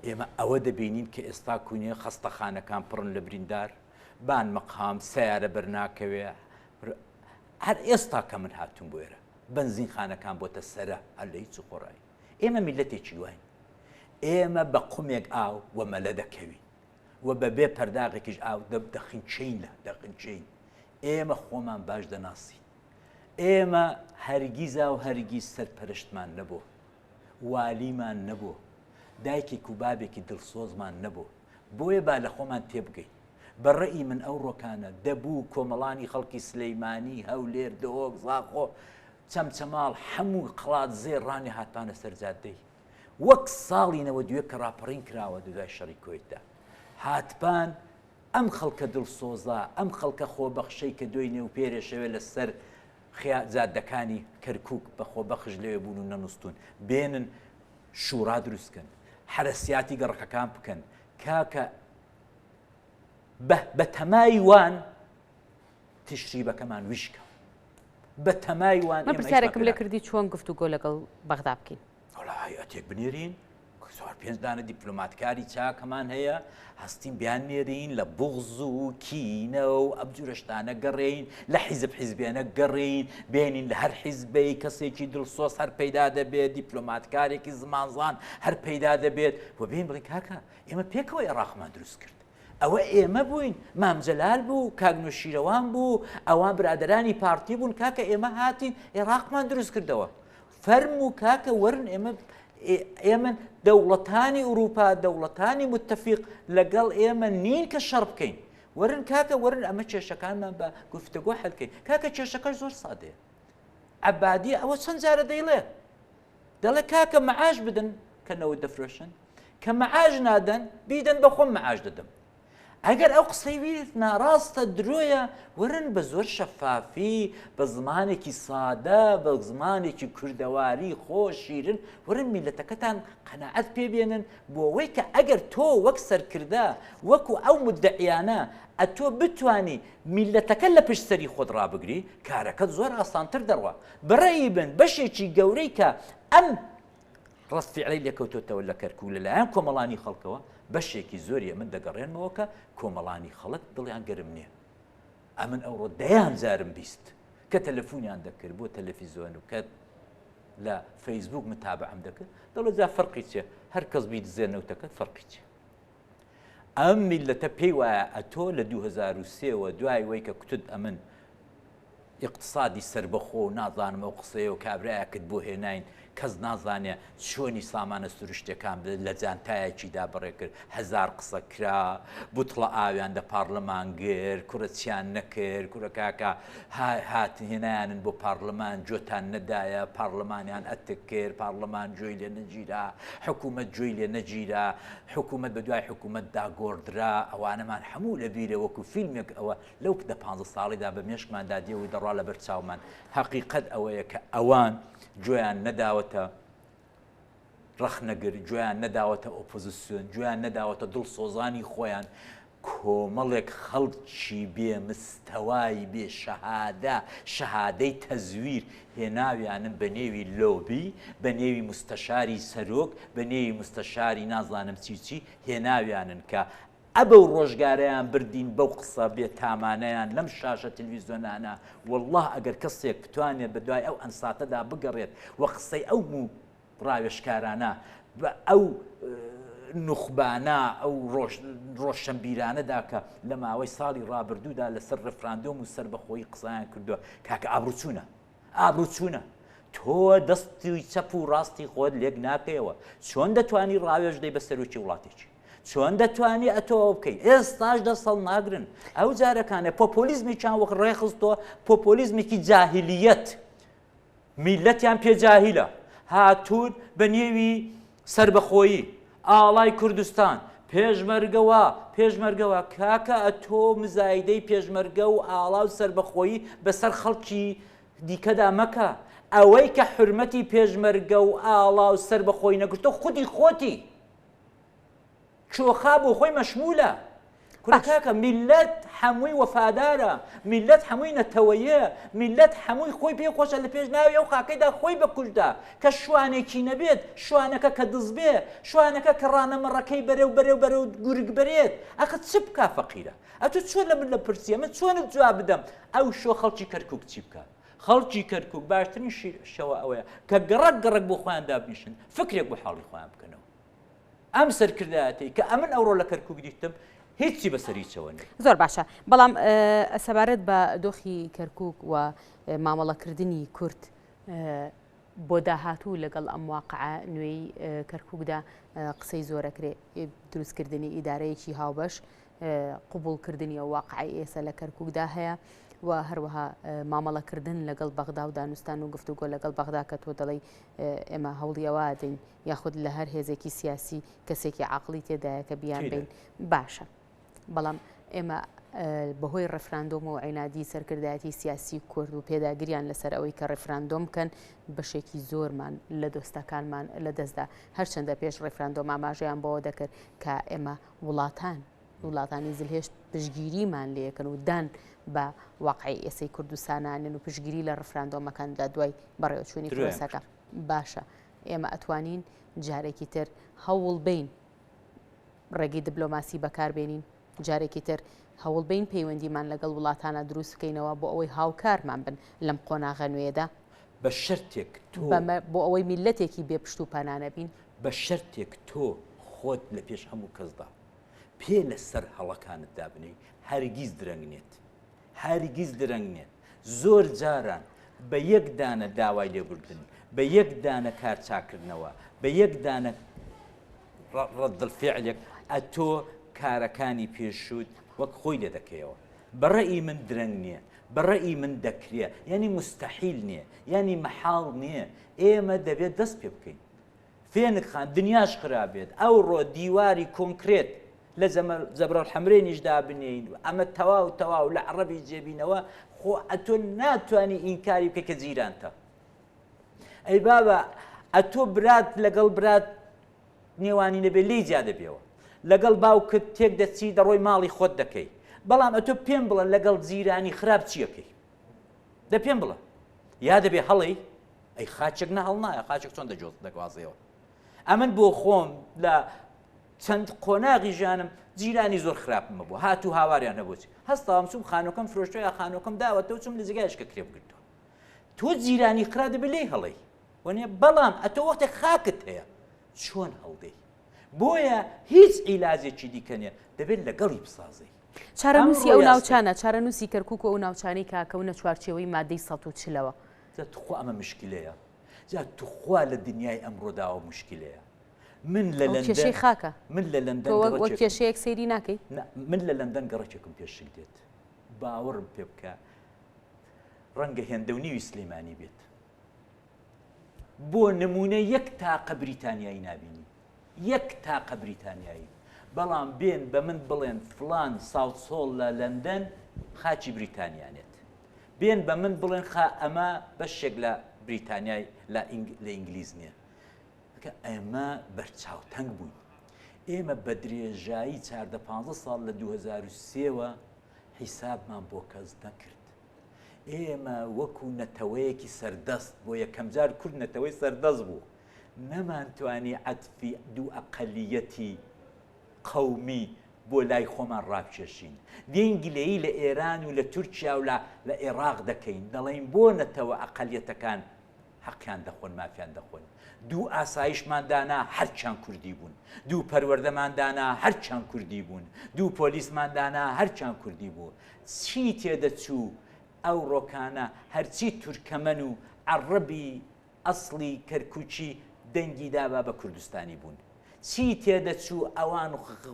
ئێمە ئەوە دەبینین کە ئێستا کوونێ خەستەخانەکان پڕن لە بریندار بان مەقام سیارە بەرناکەوێ هەر ئێستا کە من هاتوون بۆ ئێرە بنزین خانەکان بۆتە سەرە هەر لە هیچ خۆڕایی ئێمە میلەتێکی واین ئێمە بە قومێک ئاو وە مەلە دەکەوین وە بەبێ پەرداغێکیش ئاو دەخینچین لە دەخینچین ئێمە خۆمان باش دەناسی ئێمە هەرگیزا و هەرگیز سەرپەرشتمان نەبوو والیمان نەبوو دایکێک و بابێکی دڵسۆزمان نەبوو بۆیە با لە خۆمان تێبگەین بەڕێی من ئەو ڕۆکانە دەبوو کۆمەڵانی خەڵکی سلەیمانی هەولێر دۆک زاخۆ چەمچەماڵ هەموو قڵات زێر ڕانی هاتانە سەرجادەی وەک ساڵی 92 کە ڕاپەڕین کراوە دوای شەڕی کۆیتدا هاتبان ئەم خەڵکە دڵسۆزە ئەم خەڵکە خۆبەخشەی کە دوای نێو پێرێشەوێ لەسەر جادەکانی کەرکووک بە خۆبەخش لەوێ بوون و نەنووسون بێنن شوڕا دروستکەن حرەسیاتی گەڕەکەکان بکەن کاکە بە تەمای وان تشریبەکەمان ویشکە بە تەمای وان من پرسیارێکم لێ کردی چۆن گفتوگۆ لەگەڵ بەغدا بکەین وەڵای ئەتێک بنێرین پێنج دانە دیپلۆماتکاری چاکەمان هەیە هەستین بیان نێرین لە بوغز و کینە و ئەم جورە شتانە گەڕێین لە حیزب حیزبیانە گەڕێین بێنین لە هەر حیزبەی کەسێکی دڵسۆز هەر پەیدا دەبێت دیپلۆماتکارێکی زمانزان هەر پەیدا دەبێت بۆ بێن بڵین کاکە ئێمە پێکەوە عێراقمان دروست کرد ئەوە ئێمە بووین مامجەلال بوو کاگنۆشیرەوان بوو ئەوان برادرانی پارتی بوون کاکە ئێمە هاتین عێراقمان دروست کردەوە فەرم و کاکە وەرن ئێمە دەوڵەتانی ئوروپا دەوڵەتانی متتەفیق لەگەڵ ئێمە نین کە شەڕ بکەین وەرن کاکە وەرن ئەمە کێشەکانمان بە گفتوگۆ حەلکەین کاکە کێشەکەش زۆر سادەیە عەبادی ئەوە چەند جارە دەیڵێ کاکە مەعاش بدن کە نەوە دەفرۆشن کە مەعاش نادەن بیدەن بە خۆم مەعاش دەدەم ئەگەر ئەو قسەی بیت ناڕاستە درۆیە وەرن بە زۆر شەفافی بە زمانێکی سادە بە زمانێکی کوردەواری خۆشیرن وەرن میلەتەکەتان قەناعەت پێبێنن بۆ ئەوەی کە ئەگەر تۆ وەک سەرکردا وەکو ئەو مدعیانە ئەتۆ بتانی میلەتەکە لە پشت سەری خۆت ڕابگری کارەکەت زۆر ئاسانتر دەڕوە بەڕێی بن بەشێکی گەورەی کە ئەم ڕستفعلەی لێکەوتۆتەوە لە کەرکوو لەلایەن کۆمەڵانی خەڵکەوە بەشێکی زۆریە من دەگەڕێنمەوە کە کۆمەڵانی خەڵک دڵیان گەرم نییە ئەمن ئەوڕۆ دەیان جارم بیست کە تەلەفۆنیان دەکرد بۆ تەلەڤیزۆن و کە لە فەیسبوک متابعەم دەکرد دەڵێ جا فەرقی چیە هەر کەس بیدزێنەوتەکەت فەرقی چیە ئەم میلەتە پێی وایە ئەتۆ لە 2003ەوە دوای وەی کە کوتت ئەمن اقتصادی سربەخۆ و نازانم ئەو قسەیە و کابرایەکت بۆ هێناین کەس نازانێ چۆنی سامانە سروشتەکان لە جانتایەکیدا بڕێ کرد هەزار قسە کرا بوتڵە ئاویان دە پارلەمان گر کوڕە چیان نەکرد کوڕە کاکە هاتهێنایانن بۆ پارلەمان جۆتان نەدایە پارلەمانیان ئەتک کرد پارلەمان جۆی لێ نەگیرا حکوومەت جۆی لێ نەگیرا حکوومەت بە دوای حکوومەتدا گۆڕدرا ئەوانەمان هەموو لە بیرە وەکو فیلمێک ئەوە لەو 15 ساڵیدا بە مێشکماندا دێەوەی دەڕوا لە بەر چاومان حەقیقەت ئەوەیە کە ئەوان گوێیان نەداوەتە ڕەخنەگر گوێیان نەداوەتە ئۆپۆزیسیۆن گوێیان نەداوەتە دڵسۆزانی خۆیان کۆمەڵێک خەڵکی بێ مستەوای بێ شەهادەی تەزویر هێناویانن بە نێوی لۆبی بە نێوی مستەشاری سەرۆک بە نێوی مستەشاری نازانم چیچی هێناویانن کە ئەبە و ڕۆژگارەیان بردین بەو قسە بێ تامانەیان لەم شاشە تەلەڤیزۆنانە والله ئەگەر کەسێک بتوانێت بە دوای ئەو ئەنساتەدا بگەڕێت وە قسەی ئەو ڕاوێشکارانە بە ئەو نوخبانە ئەو ڕۆشنبیرانەدا کە لە ماوەی ساڵی ڕابردوودا لەسەر ڕفراندۆم و سربەخۆیی قسەیان کردووە کاکە ئابروچوونە تۆ دەستی چەپ و ڕاستی خۆت لێک ناکەیەوە چۆن دەتوانی ڕاوێژ دەی بە سەرۆکی وڵاتێکی چۆن دەتوانی ئەتۆ بکەیت ئێستاش دەسەڵ ناگرن ئەو جارەکانە پۆپۆلیزمێکیان وەک ڕێخستەوە پۆپۆلیزمێکی جاهیلیەت میلەتیان پێجاهیلە هاتوون بە نێوی سربەخۆیی ئاڵای کوردستان پێشمەرگەوە کاکە ئەتۆ مزایدەی پێشمەرگە و ئاڵا و سربەخۆیی بەسەر خەڵکی دیکەدا مەکە ئەوەی کە حرمەتی پێشمەرگە و ئاڵا و سربەخۆی نەگرتۆ خودی خۆتی چۆخا بۆ خۆی مەشمولە کاکە میلەت هەمووی وەفادارە میلەت هەمووی نەتەوەیە میلەت هەمووی خۆی پێ خۆشە لە پێش ناوی ئەو خاکەیدا خۆی بەکوژدا کە شوانێکی نەبێت شوانەکە کە دز بێ شوانەکە کە ڕانەمەڕەکەی بەرەو گورگ بەرێت ئەخە چ بکا فەقیرە ئەتۆ چۆن لە من لە پرسیە من چۆنت جواب بدەم ئەو شۆ خەڵکی کەرکووک چی بکە خەڵکی کەرکووک باشترین شەوە ئەوەیە کە گەڕک بۆ خۆیان دابنیشن فکرێک بۆ حاڵی خۆیان بکەنەوە ئەم سەرکردایەتی کە ئەمن ئەوڕۆ لە کەرکووک دیتم هیچی بەسەریچەوە زۆر باشە بەڵام سەبارەت بە دۆخی کەرکووک و مامەڵەکردنی کورد بۆ داهاتوو لەگەڵ ئەم واقعە نوێی کەرکووکدا قسەی زۆرەکرێ دروستکردنی ئیدارەیەکی هاوبەش قوبوڵکردنی ئەو واقعی ئێستا لە کەرکووکدا هەیە و هەروەها مامەڵەکردن لەگەڵ بەغدا و دانوستان و گفتوگۆ لەگەڵ بەغدا کە تۆ دەڵی ئێمە هەوڵیەوە دەین یاخود لە هەر هێزێکی سیاسی کەسێکی عاقڵی تێدایە کە بیان بین باشە بەڵام ئێمە بەهۆی ڕفراندۆم و عینادی سەرکردایەتی سیاسی کورد و پێداگریان لەسەر ئەوەی کە ڕفراندۆم بکەن بەشێکی زۆرمان لە دۆستەکانمان لە دەستدا هەرچەندە پێش ڕفراندۆم ئاماژەیان بەوە دەکرد کە ئێمە وڵاتانی زلهێشت پشگیریمان لێکن و دان بە واقعی ئێسەی کوردستانانن و پشگیری لە ڕفراندۆمەکاندا دوای بەڕێوەچوونی پرۆسەکە باشە ئێمە ئەتوانین جارێکی تر هەوڵ بین ڕێگەی دیبلۆماسی بەکاربێنین جارێکی تر هەوڵ بین پەیوەندیمان لەگەڵ وڵاتانە دروست بکەینەوە بۆ ئەوەی هاوکارمان بن لەم قۆناغە نوێدا بە شەرتێک بۆ ئەوەی میلەتێکی بێ پشت و پەنانە بین بە شەرتێک تۆ خۆت لە پێش هەموو کەسدا پێ لەسەر هەڵەکانتدا بنی هەرگیز درەنگ نێت زۆر جاران بە یەک دانە داوای لێبوردن بە یەک دانە کارچاکردنەوە بە یەک دانە ڕەدڵفعلێک ئەتۆ کارەکانی پێشوت وەک خۆی لێ دەکەیەوە بەڕێئی من درەنگ نییە بەڕێئی من دەکرێ ینی مستەحیل نییە ینی مەحاڵ نییە ئێمە دەبێت دەست پێ بکەین فێنک خان دنیاش خرابێت ئەو ڕۆ دیواری کۆنکرێت لە زەبرە الحەمرێنیشدا بنین ئەمە تەواو لە عەرەبی جێبینەوە خۆ ئەتۆ ناتوانی ئینکاری بکە کە جیرانتە ئەی بابە ئەتۆ برات لەگەڵ برات نێوانی نەبێ لێی جیا دەبێەوە لەگەڵ باوکت تێک دەچی دەڕۆی ماڵی خۆت دەکەی بەڵام ئەتۆ پێم بڵە لەگەڵ جیرانی خراپ چیەکەی دە پێم بڵە یا دەبێ هەڵی ئەی خاچێک نە هەڵ نایە خاچێک چۆن دەگوازەوە ئەمن بۆ خۆم لە چەند قۆناغی ژیانم جیرانی زۆر خراپمە بوو هاتوو هاواریان نەبووی هەستاوام چوم خانۆکەم فرۆشتۆ یا خانۆکەم داوەتەوە چوم لە جگایشکە کرێ بگرتەوە تۆ جیرانی خرا دەبێت لێی هەڵی وەنێ بەڵام ئەتۆ وەختێک خاکت هەیە چۆن هەڵدەی بۆیە هیچ عیلاجێکی دیکە نیە دەبێت لەگەڵی بسازی چارەنووسی ئەو ناوچانە چارەنووسی کەرکووک و ئەو ناوچانەی کاکەونە چوارچێوەی مادەی 140ەوە تخوا ئەمە مشکلەیە جا توخوا لە دنیای ئەمڕۆداوە مشکلەیە من لە لەندەن خاکە من لە لەندەن وەک کێشەیەک سەیری ناکەی من لە لەندەن گەڕێکێکم پێشک دێت باوەڕم پێ بکە ڕەنگە هێندە و نیوی سلەیمانی بێت بۆ نمونە یەک تاقە بریتانیایی نبینی یەک تاقە بریتانیایی بەڵام بێن بە من بڵێن فلان ساوتسۆڵ لە لەندەن خاچی بریتانیانێت بێن بە من بڵێن ئەمە بەشێک لە بریتانیای لە ئینگلیز نییە ئێمە بەرچاوتەنگ بووین ئێمە بە درێژایی 14-15 ساڵ لە 2003ەوە حیسابمان بۆ کەس نەکرد ئێمە وەکو نەتەوەیەکی سەردەست بۆ یەکەم جار کورد نەتەوەی سەردەست بوو نەمانتوانی عەتفی دوو ئەقەلیەتی قەومی بۆ لای خۆمان ڕابکێشین دێنگلەیی لە ئێران و لە تورکیا و لە عێراق دەکەین دەڵێن بۆ نەتەوە ئەقەلیەتەکان حەقیان دەخۆن مافیان دەخۆن دوو ئاسایشماندانا هەرچیان کوردی بوون دوو پەروەردەماندانا هەرچیان کوردی بوون دوو پۆلیسماندانا هەرچیان کوردی بوو چی تێدەچوو ئەو ڕۆکانە هەرچی تورکەمەن و عەرەبی ئەسڵی کەرکووکی دەنگی دابا بە کوردستانی بوون چی تێدەچوو ئەوان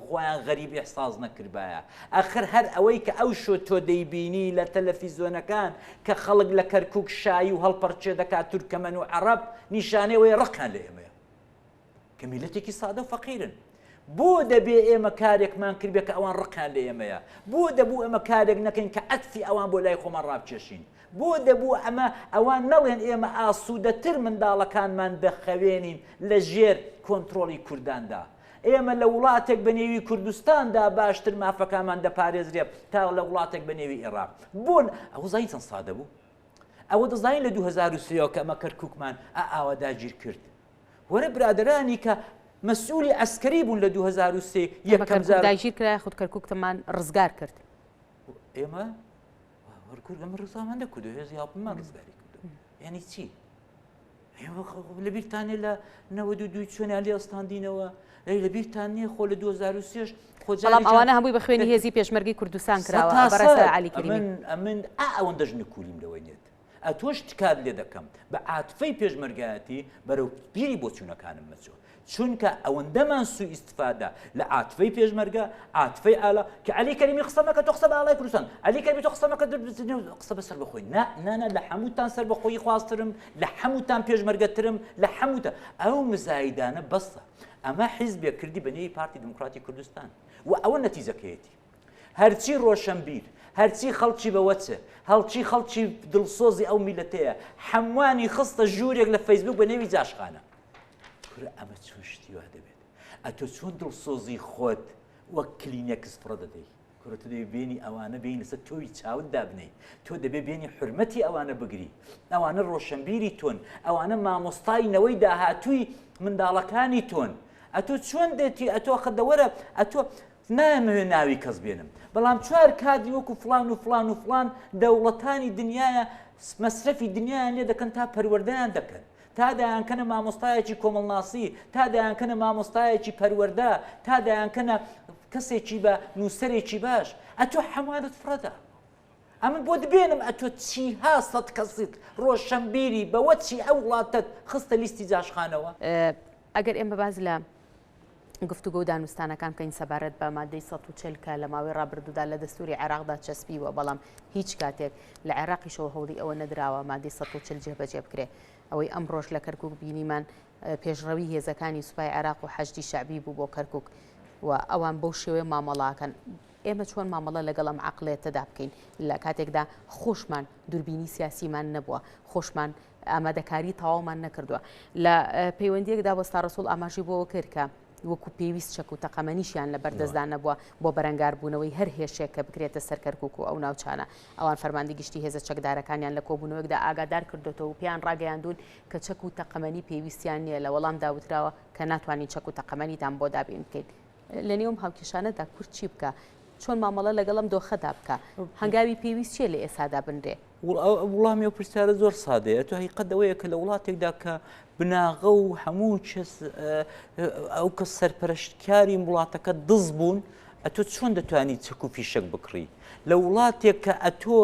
خۆیان غەریب ئێحساس نەکردبایە ئاخر هەر ئەوەی کە ئەو شۆ تۆ دەیبینی لە تەلەڤیزۆنەکان کە خەڵک لە کەرکووک شایی و هەڵپەرچێ دەکات تورکەمەن و عەرەب نیشانەوەی ڕقان لە ئێمەیە کە میلەتێکی سادە و فەقیرن بۆ دەبێ ئێمە کارێکمان کردبێت کە ئەوان ڕقان لە ئێمەیە بۆ دەبوو ئەمە کارێک نەکەین کە عەتفی ئەوان بۆ لای خۆمان ڕابکێشین بۆ دەبوو ئەوان نەڵێن ئێمە ئاسوودەتر منداڵەکانمان بەخەوێنین لە ژێر کۆنتترۆڵی کورداندا ئێمە لە وڵاتێک بە نێوی کوردستاندا باشتر مافەکانمان دەپارێزرێ تا لە وڵاتێک بە نێوی عێراق بوون ئەو زای چەند سادە بوو ئەوە دەزانین لە 2003 کە ئەمە کەرکووکمان ئاوا داگیر کرد وەرە برادرانی کە مەسئولی ئەسکەری بوون لە 2003 یەکەم جار داگیر کرا خود کەرکووکتەمان ڕزگار کرد ئێمە وەرکوورد ئەمە ڕزامان دەکرد و هێزی هاوپمان ڕزگاری کردو یعنی چی لە بیرتانێ لە 92 چۆنیان لێ ئەستاندینەوە لە بیرتان نیە خۆ لە 2003 بەڵام ئەوانە هەمووی بە خوێنی هێزی پێشمەرگی کوردستان کراوە بەڕێستا عەلی کەریمی ئەمن ئەوەندەش نکولیم لەوەی نێت ئەتۆش تکات لێ دەکەم بە عاتفەی پێشمەرگایەتی بەرەو بیری بۆ چوونەکانم مەچۆ چونکە ئەوەندەمان سوء ئیستفادە لە عاتفەی پێشمەرگە عاتفەی ئالا کە عەلی کەریمی قسە مەکە تۆ قسە بە ئاڵای کوردستان عەلی کەریمی تۆ قسە مەکە قسە بەسەر بەخۆی نە لە هەمووتان سەر بەخۆی خواسترم لە هەمووتان پێشمەرگەترم لە هەمووتە ئەو مزایدانە بەسە ئەمە حیزبێک کردی بە نێوی پارتی دموکراتی کوردستان و ئەوە نەتیجەکەیەتی هەرچی ڕۆشنبیر هەرچی خەڵکی بەوەچە هەڵکی خەڵکی دڵسۆزی ئەو میلەتەیە هەمووانی خستە ژوورێک لە فەیسبوک بە نێوی جاشخانە ئەمە چۆن شتی وا دەبێت ئەتۆ چۆن دڵسۆزی خۆت وەک کلینێکس فڕە دەدەی کورەتە دەبێ بینی ئەوانە بین لەسەر تۆی چاوت دابنەی تۆ دەبێ بینی حرمەتی ئەوانە بگری ئەوانە ڕۆشنبیری تۆن ئەوانە مامۆستاینەوەی داهاتووی منداڵەکانی تۆن ئەتۆ چۆن دێتی ئەتۆ خەدەوەرە ئەتۆ نامەوێت ناوی کەس بێنم بەڵام چوار کادی وەکو فلان و فلان و فلان دەوڵەتانی دنیاە مەسرەفی دنیایان لێ دەکەن تا پەروەردەیان دەکەن تا دایانکەنە مامۆستایەکی کۆمەڵناسی تا دایانکەنە مامۆستایەکی پەروەردە تا دایانکەنە کەسێکی بە نووسەرێکی باش ئەتۆ هەمووانت فڕەدا ئەمە بۆ دبێنم ئەتۆ چیها سەد کەسیت ڕۆشنبیری بەوە چی ئەو وڵاتت خستە لیستی جاشخانەوە ئەگەر ئێمە باز لە گفتوگۆ و دانوستانەکان بکەین سەبارەت بە مادەی 140 کە لە ماوەی ڕابردوودا لە دەستوری عێراقدا چەسپیوە بەڵام هیچ کاتێک لە عێراقیشەوە هەوڵی ئەوە نەدراوە مادەی 140 جێبەجێ بکرێ ئەوەی ئەمڕۆژ لە کەرکووک بینیمان پێشڕەوی هێزەکانی سوپای عێراق و حەشدی شەعبی بوو بۆ کەرکووک و ئەوان بەو شێوەیە مامەڵاکەن. ئێمە چۆن مامەڵە لەگەڵ ئەم عەقڵێتەدا بکەین لە کاتێکدا خۆشمان دووربینی سیاسیمان نەبووە، خۆشمان ئامادەکاری تەواومان نەکردووە. لە پەیوەندیەکدا وەستا ڕەسوڵ ئاماژی بۆەوە کرد کە وەکو پێویست چەک و تەقەمەنیشیان لە بەردەستدا نەبووە بۆ بەرەنگاربوونەوەی هەر هێشێک کە بکرێتە سەر کەرکووک و ئەو ناوچانە. ئەوان فەرماندەی گشتی هێزە چەکدارەکانیان لە کۆبوونەوەکدا ئاگادار کردوێتەوە و پێیان ڕاگەیاندون کە چەک و تەقەمەنی پێویستیان نییە، لە وەڵامدا وتراوە کە ناتوانین چەک و تەقەمەنیتان بۆ دابین بکەین. لە نێوم هاوکێشانەدا کورت چی بکە؟ چۆن مامەڵە لەگەڵم دۆخەدا بکە؟ هەنگاوی پێویست چیە لە ئێسادا بنرێ؟ وڵامی و پرسیارە زۆر سادەیە. تو حقیقەت ئەوەیە کە لە وڵاتێکدا کە بناغە و هەموو ئەو کە سەرپەرشتکاری وڵاتەکە دز بوون، ئەتۆ چۆن دەتوانیت چەک و فیشک بکڕی؟ لە وڵاتێک کە ئەتۆ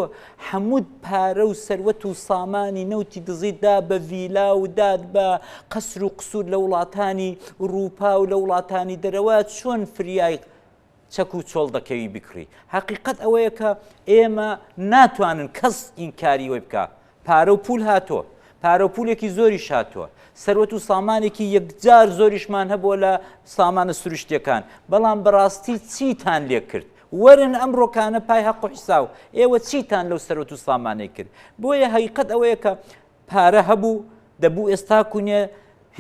هەموو پارە و سەروەت و سامانی نەوتی دزیدا بە ڤیلا و داد بە قەسر و قسوور لە وڵاتانی ئوروپا و لە وڵاتانی دەرەوە چۆن فریای چەک و چۆڵ دەکەوی بکڕی؟ حقیقەت ئەوەیە کە ئێمە ناتوانن کەس ئینکاری وێ بکە. پارە و پول هاتۆ، پارە و پولێکی زۆریش هاتووە، سەروەت و سامانێکی یەکجار زۆریشمان هەبووە لە سامانە سروشتیەکان، بەڵام بەڕاستی چیتان لێ کرد؟ وەرن ئەم ڕۆکانە پای حەق و حیساو، ئێوە چیتان لەو سەروەت و سامانەی کرد؟ بۆیە حقیقەت ئەوەیە کە پارە هەبوو، دەبوو ئێستا کونێ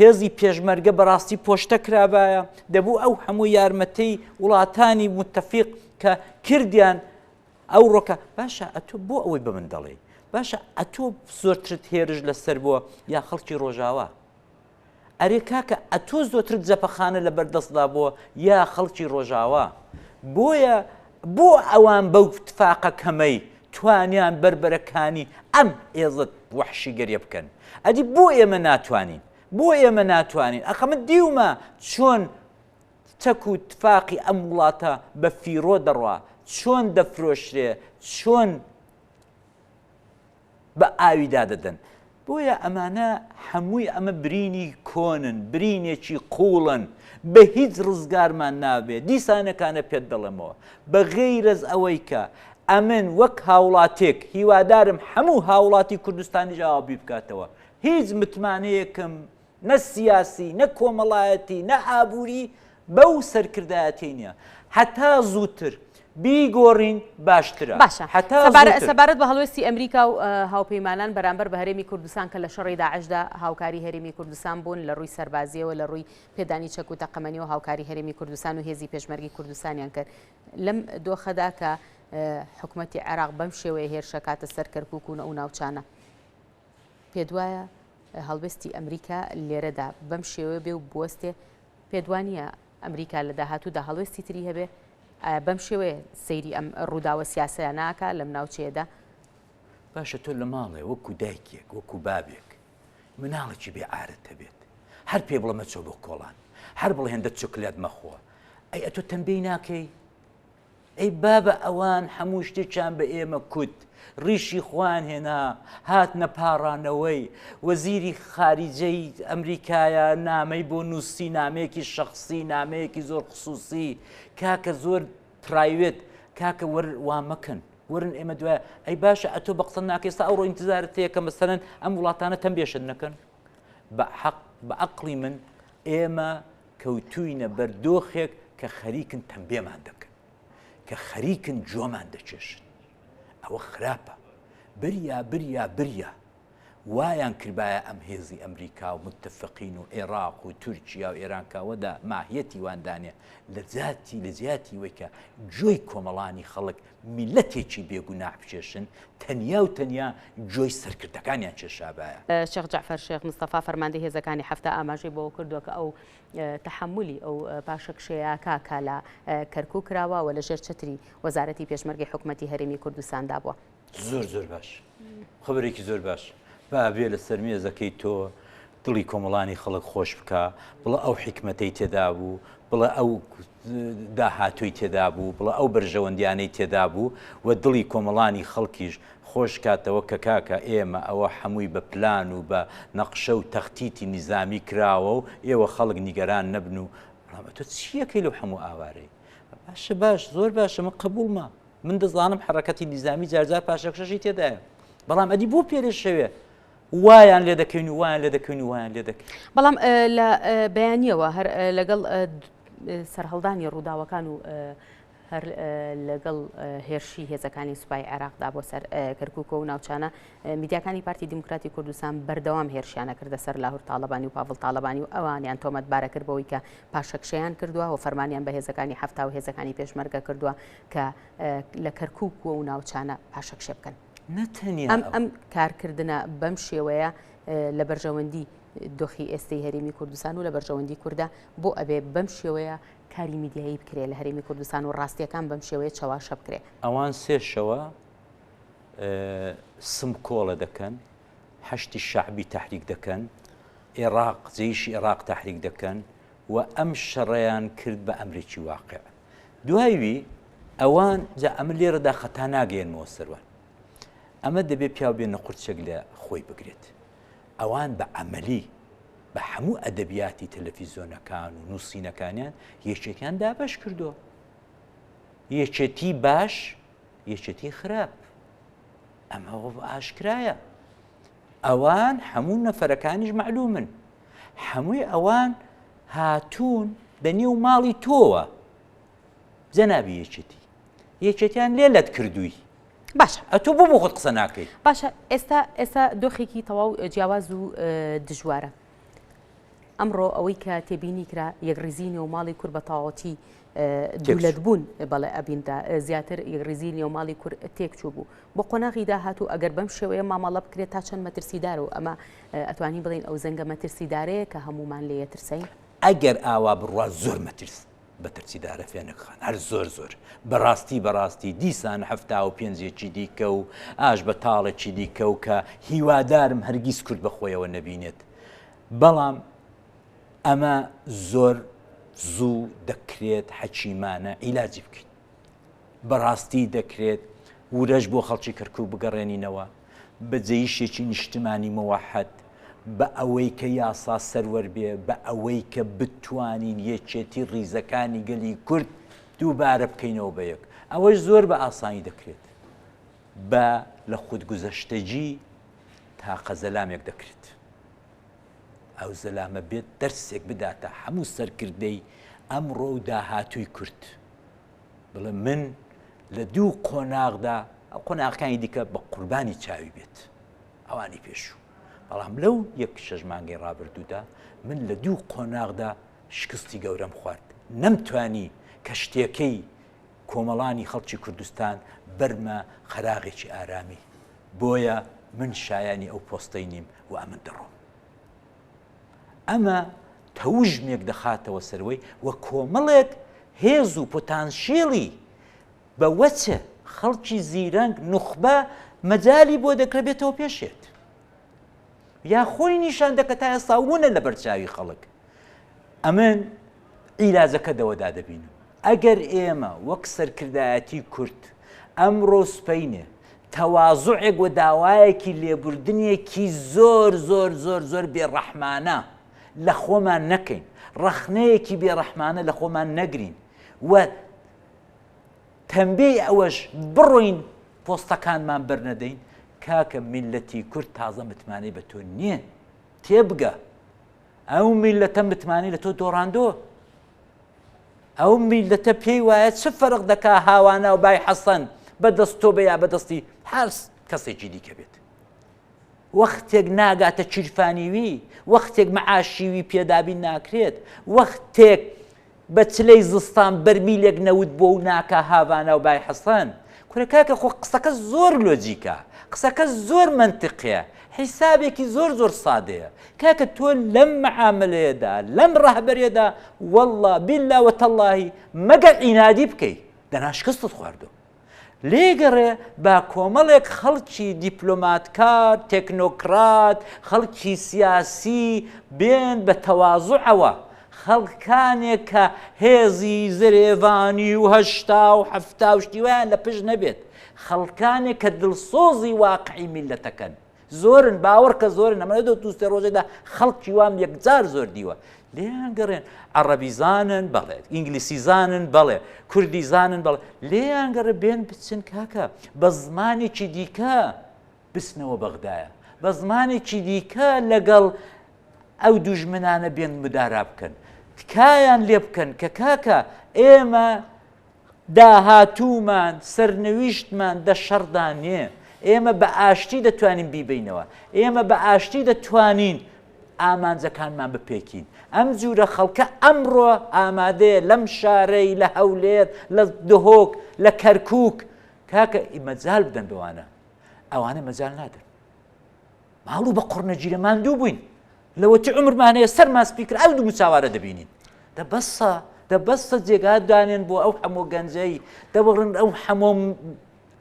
هێزی پێشمەرگە بەڕاستی پۆشتە کرابایە، دەبوو ئەو هەموو یارمەتەی وڵاتانی متتەفیق کە کردیان ئەو ڕۆکە. باشە ئەتۆ بۆ ئەوەی بە من دەڵێ، باشە ئەتۆ زۆرترت هێرش لەسەر بووە یا خەڵکی ڕۆژاوا؟ ئەرێ کاکە ئەتۆ زۆرترت جەپەخانە لە بەردەستدا بووە یا خەڵکی ڕۆژاوا؟ بۆیە بۆ ئەوان بەو تفاقە کەمەی توانیان بربەرەکانی ئەم ئێزت وەحشی گەریە بکەن؟ ئەدی بۆ ئێمە ناتوانین؟ بۆ ئێمە ناتوانین؟ ئەخە من دیومە چۆن چەک و تفاقی ئەم وڵاتە بە فیرۆ دەڕوا، چۆن دەفرۆشرێ، چۆن بە ئاویدا دەدەن. بۆیە ئەمانە هەمووی ئەمە برینی کۆنن، برینێکی قوڵن، بە هیچ ڕزگارمان نابێت. دیسانەکانە پێت دەڵێمەوە بە غەیرەز ئەوەی کە ئەمن وەک هاوڵاتێک هیوادارم هەموو هاوڵاتی کوردستانی جوابی بکاتەوە. هیچ متمانەیەکم نە سیاسی، نە کۆمەڵایەتی، نە ئابووری بەو سەرکردایەتی نییە. هەتا زووتر بیگۆڕین باشترە. باشە سەبارەت بە هەڵوێستی ئەمریکا و هاوپەیمانان بەرامبەر بە هەرێمی کوردستان کە لە شەڕی داعشدا هاوکاری هەرێمی کوردستان بوون لە ڕووی سەربازیەوە، لە ڕووی پێدانی چەک و تەقەمەنیەوە هاوکاری هەرێمی کوردستان و هێزی پێشمەرگی کوردستانیان کرد. لەم دۆخەدا کە حکوومەتی عێراق بەم شێوەیە هێرشەکاتە سەر کەرکووک و ئەو ناوچانە، پێت وایە هەڵوێستی ئەمریکا لێرەدا بەم شێوەیە بێ و بوەستێ؟ پێدوانیە ئەمریکا لە داهاتوودا هەڵوێستی تری هەبێ بەم شێوەیە سەیری ئەم ڕووداوە سیاسەیە ناکە لەم ناوچەیەدا؟ باشە تۆ لە ماڵێ وەکو دایکێک وەکو بابێک مناڵێکی بێعارەت هەبێت، هەر پێ بڵە مەچۆ بۆ کۆڵان، هەر بڵێ هێندە چۆکلێت مەخۆ، ئەی ئەتۆ تەنبیهی ناکەی؟ ئەی بابە ئەوان هەموو شتێکیان بە ئێمە کوت، ڕیشی خوان هێنا هاتنە پاڕانەوەی وەزیری خارجەی ئەمریکایە نامەی بۆ نووسی، نامەیەکی شەخصی، نامەیەکی زۆر خصوصی، کاکە زۆر پرایوێت، کاکە وا مەکەن وەرن ئێمە دوایە. ئەی باشە ئەتۆ بە قسە ناکە ئێستا ئەوڕۆ ئینتزارت هەیە کە مەسەلەن ئەم وڵاتانە تەنبێشت نەکەن؟ بە عەقڵی من ئێمە کەوتووینە بەردۆخێک کە خەریکن تەنبێمان دەکەن، کە خەریکن جۆمان دەچێشن. ئەوە خراپە. بریا وایان کردایە ئەم هێزی ئەمریکا و متتەفقین و عێراق و تورکیا و ئێرانکاوەدا ماهیەتی واندانێ لە جیاتی وەی کە جۆی کۆمەڵانی خەڵک میلەتێکی بێگوناح بچێشن، تەنیا و تەنیا جۆی سەرکردەکانیان چێشابایە. شێخ جەعفەر شێخ مستەفا فەرماندەی هێزەکانی هەفتە ئاماژەی بۆ کردووە کە ئەو تەحملی ئەو پاشەکشەیەکە کە لە کەرکووک کراوەوە لە ژێر چەتری وەزارەتی پێشمەرگی حکوومەتی هەرێمی کوردستاندا بووە. زۆر باش، خبرێکی زۆر باش. بابێ لە سەرمێزەکەی تۆ دڵی کۆمەڵانی خەڵک خۆش بکە، بڵە ئەو حکمەتەی تێدا بوو، بڵە ئەو داهاتووی تێدا بوو، بڵە ئەو بەرژەوەندیانەی تێدا بوو و دڵی کۆمەڵانی خەڵکیش خۆش کاتەوە کە کاکە ئێمە ئەوە هەمووی بە پلان و بە نەقشە و تەختیتی نیزامی کراوە و ئێوە خەڵک نیگەران نەبن و تۆ چیەکەی لەو هەموو ئاوارەی؟ باش زۆر باشە، من قبولمە، من دەزانم حرەکەتی نیزامی جارجار پاشەکشەشی تێدایە، بەڵام ئەدی بۆ پێرێشەوێ وایان لێ دەکەین و وایان لێ دەکەین و وایان لێ دەکەین. بەڵام لە بەیانیەوە هەر لەگەڵ سەرهەڵدانی ڕووداوەکان و هەر لەگەڵ هێرشی هێزەکانی سوپای عێراقدا بۆ سەر کەرکووک و ناوچانە میدیاکانی پارتی دیموکراتی کوردستان بەردەوام هێرشیانە کردە سەر لاهور تاالبانی و پاڤڵ تاالبانی و ئەوانیان تۆمەتبارە کرد بەوەی کە پاشەکشەیان کردووە و فەرمانیان بە هێزەکانی هەفتا و هێزەکانی پێشمەرگە کردووە کە لە کەرکووک و ناوچانە پاشەکشێ بکەن. ئەم کارکردنە بەم شێوەیە لە بەرژەوەندی دۆخی ئێستای هەرێمی کوردستان و لە بەرژەوەندی کووردە بۆ ئەبێ بەم شێوەیە کاری میدیایی بکرێت لە هەرێمی کوردستان و ڕاستیەکان بەم شێوەیە چاواشە بکرێت. ئەوان سێشەوە سم کۆڵە دەکەن، هەشتی شعبی تحریک دەکەن، عێراق جێیشی عێراق تحریک دەکەن و ئەم شەڕەیان کرد بە ئەمریکی واقع. دوایوی ئەوان جا ئەمە لێرەدا خەتا ناگەێنمەوە سەروان. ئەمە دەبێت پیاو بێنە قورچێک لە خۆی بگرێت. ئەوان بە عەمەلی بە هەموو ئەدەبیاتی تەلەڤیزۆنەکان و نووسینەکانیان یەکێکیان دابەش کردووە. یەکێتی باش، یەکێتی خراپ. ئەمە ئاشکرایە. ئەوان هەموو نەفەرەکانیش معلومن. هەمووی ئەوان هاتوون بەنێو ماڵی تۆوە. جەنابی یەکێتی. یەکێتیان لێلت کردووی. باشە ئەتۆ بۆ خۆت قسە ناکەی. باشە ئێستا دۆخێکی تەواو جیاواز و دژوارە. ئەمڕۆ ئەوەی کە تێبینی کرا یەکڕیزی نێوماڵی کورد بە تەواوەتی دەولەت بوون بەڵێ ئەبیندا زیاتر یەکڕیزی نێوماڵی کورد تێکچوو بوو. بۆ قۆناغی داهاتوو ئەگەر بەم شێوەیە مامەڵە بکرێت تا چەند مەترسیدارە و ئەمە ئەتوانی بڵین ئەو زەنگە مەترسیدارەیە کە هەمومان لێ ترسین. ئەگەر ئاوا بڕوا زۆر مەترس بەترسیدارە فێنەکان هەر زۆر بەڕاستی دیسان هەفتا و پێنجێکی دیکە و ئاش بە تاڵێکی دیکە و کە هیوادارم هەرگیز کورد بەخۆیەوە نەبینێت. بەڵام ئەمە زۆر زوو دەکرێت حەکیمانە عیلاجی بکەین. بەڕاستی دەکرێت ورەش بۆ خەڵکی کەرکووک بگەڕێنینەوە بە جێیشێکی نیشتمانی مەوەحەد بە ئەوەی کە یاسا سەروەر بێ بە ئەوەی کە بتوانین یەکێتی ڕیزەکانی گەلی کورد دووبارە بکەینەوە بە یەک. ئەوەش زۆر بە ئاسانی دەکرێت. بە لە خودگوزەشتەجی تاقە زەلامێک دەکرێت. ئەو زەلامە بێت دەرسێک بداتە هەموو سەرکردەی ئەمڕۆ و داهاتووی کورد. بڵێ من لە دوو قۆناغدا ئەو قۆناغەکانی دیکە بە قوربانی چاوی بێت ئەوانی پێشوو. بەڵام لەو یەک شەژ مانگەی ڕابردوودا من لە دوو قۆناغدا شکستی گەورەم خوارد. نەمتوانی کە شتێکەی کۆمەڵانی خەڵکی کوردستان بەرمە خەراغێکی ئارامی. بۆیە من شایانی ئەو پۆستەی نیم و ئەمن دەڕۆم. ئەمە تەوژمێک دەخاتەوە سەروەی وە کۆمەڵێک هێز و پۆتانشێڵی بە وەچە خەڵکی زیرەنگ نوخبە مەجالی بۆ دەکرێتەوە پێشێت. یا خۆی نیشان دەکە تا ئێستا وونە لە بەرچاوی خەڵک. ئەمن عیلاجەکە دەوەدا دەبینم. ئەگەر ئێمە وەک سەرکردایەتی کورد ئەمڕۆ سپەینێ تەوازوعێک و داوایەکی لێبوردنێکی زۆر بێڕەحمانە لە خۆمان نەکەین، ڕەخنەیەکی بێڕەحمانە لە خۆمان نەگرین و تەمبێی ئەوەش بڕۆین پۆستەکانمان بەرنەدەین. کاکە میلەتی کورد تازە متمانەی بە تۆ نییە. تێبگە ئەو میلەتە متمانەی لە تۆ دۆڕاندۆ. ئەو میلەتە پێی وایە چه فەرق دەکا هاوانە و بای حەسەن بەدەست تۆ بە یا بەدەستی هەر کەسێکی دیکە بێت. وەختێک ناگاتە چیرفانیوی، وەختێک مەعاشیوی پێدابی ناکرێت، وەختێک بە چلەی زستان بەرمیلێک نەوت بۆ و ناکە هاوانە و بای حەسەن. کورە کاکە خۆ قسەکە زۆر لۆجیکە، قسەکە زۆر منتقیە، حیسابێکی زۆر سادەیە. کاکە تۆ لەم مەعاملەیەدا لەم ڕەهبەرێدا وەڵڵا بیللا وەتەڵڵاهی مەگەر ئینادی بکەیت دەنا شکستت خواردووە. لێگەڕێ با کۆمەڵێک خەڵکی دیپلۆماتکار، تێکنۆکرات، خەڵکی سیاسی بێن بە تەوازوعەوە. خەڵکانێک کە هێزی زرێڤانی و هەشتا و هەفتا و شتیوایان لە پشت نەبێت. خەڵکانێک کە دڵسۆزی واقعی میلەتەکەن. زۆرن باوەڕ کە زۆرن ئەمە لە دووستێ ڕۆژێدا خەڵکی وام یەکجار زۆر دیوە. لێیان گەڕێن عەرەبی زانن بەڵێ، ئینگلیسی زانن بەڵێ، کوردی زانن بەڵێ، لێیان گەڕێ بێن بچن کاکە بە زمانێکی دیکە بچنەوە بەغدایە، بە زمانێکی دیکە لەگەڵ ئەو دوژمنانە بێن مدارا بکەن. تکایان لێ بکەن کە کاکە ئێمە داهاتوومان سەرنەویشتمان دە شەڕدانێ ئێمە بە ئاشتی دەتوانین بیبینەوە ئێمە بە ئاشتی دەتوانین ئامانجەکانمان بپێکین ئەم جوورە خەڵکە ئەمڕۆ ئامادەیە لەم شارەی لە هەولێر لە دهۆک لە کەرکووک کاکە مەجال بدەن بەوانە ئەوانە مەجال نادەن ماڵوو بە قڕنەگیرە ماندوو بووین لەوەتی عمرمانەیە سەرمان سپیکر ئەو دوو مساوارە دەبینین دەبەستە جێگا دانێن بۆ ئەو هەموو گەنجەی دەبڕن ئەو هەموو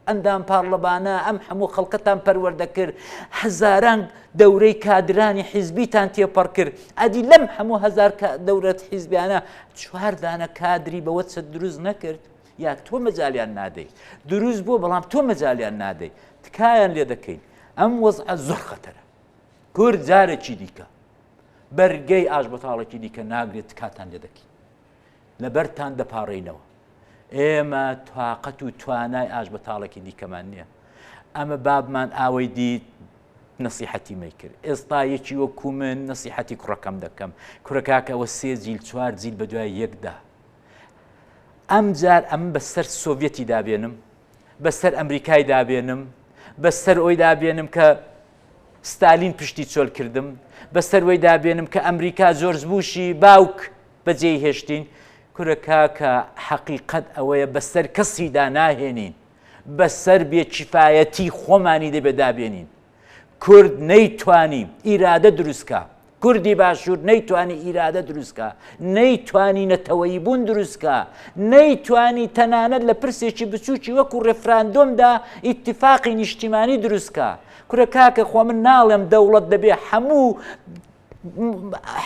ئەندام پارلەمانە ئەم هەموو خەڵکەتان پەروەردە کرد هەزاران دەورەی کادرانی حیزبیتان تێپەڕ کرد ئەدی لەم هەموو هەزار دەورەت حیزبیانە 4 دانە کادری بەوە چ دروست نەکرد یاک تۆ مەجالیان نادەی دروست بوو بەڵام تۆ مەجالیان نادەی تکایان لێ دەکەین ئەم وەزعە زۆر خەتەرە کورد جارێکی دیکە بەرگەی ئاش بەتاڵێکی دیکە ناگرێت کاتان لێ دەکەین لەبەرتان دەپاڕێنەوە ئێمە تااقەت و توانای ئاش بەتاڵێکی دیکەمان نییە ئەمە بابمان ئاوەی دیت نەسیحەتی مەی کرد ئێستا یەکی وەکو من نەسیحەتی کوڕەکەم دەکەم کوڕەکەکەەوە 3 جیل 4 جیل بە دوای یەکدا ئەم جار ئەم بەسەر سۆڤێتی دابێنم بەسەر ئەمریکای دابێنم بەسەر ئەوی دابێنم کە ستالین پشتی چۆل کردم بەسەر وەی دابێنم کە ئەمریکا جۆرج بوشی باوک بەجێی هێشتین کورەکە حەقیقەت ئەوەیە بەسەر کەسیدا ناهێنین بەسەر بێکیفایەتی خۆمانی دەبێت دابێنین کورد نەیتوانی ئیرادە دروستکە کوردی باشوور نەیتوانی ئیرادە دروستکە نەیتوانی نەتەوەیی بوون دروستکە نەیتوانی تەنانەت لە پرسێکی بچووکی وەکو ڕێفراندۆمدا ئیتیفاقی نیشتیمانی دروستکە کورەکە خۆ من ناڵێم دەوڵەت دەبێ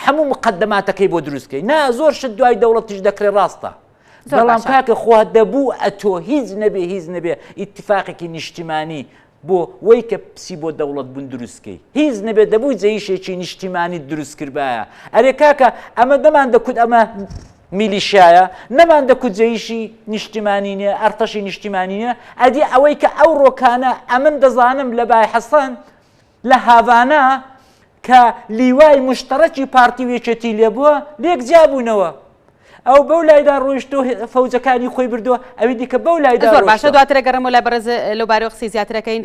هەموو مقدماتەکەی بۆ دروستکەی نا زۆر شت دوای دەوڵەتیش دەکرێت ڕاستە بەڵام کاکە خوا دەبوو ئەتۆ هیچ نەبێ ئیتیفاقێکی نیشتیمانی بۆ وەی کە پسی بۆ دەوڵەت بوون دروستکەی هیچ نەبێت دەبووی جێیشێکی نیشتیمانی دروست کردبایە ئەرێ کاکە ئەمە دەمان دەکوت ئەمە میلیشایە نەمان دەکوت جێیشی نیشتیمانی نیە ئەرتەشی نیشتیمانی نیە ئەدی ئەوەی کە ئەو ڕۆکانە ئەمن دەزانم لە بای حەسەن لە هاڤانە کە لیوای مشتەرەکی پارتی وێچەتی لێ بووە لێک جیابوونەوە ئەو بەو لایدا ڕۆیشتۆ فەوجەکانی خۆی بردووە ئەوی دیکە بەو لایدا زۆر باشە دواترە گەڕەمە لای بەرز لەوبارەی قسەی زیاترەکەین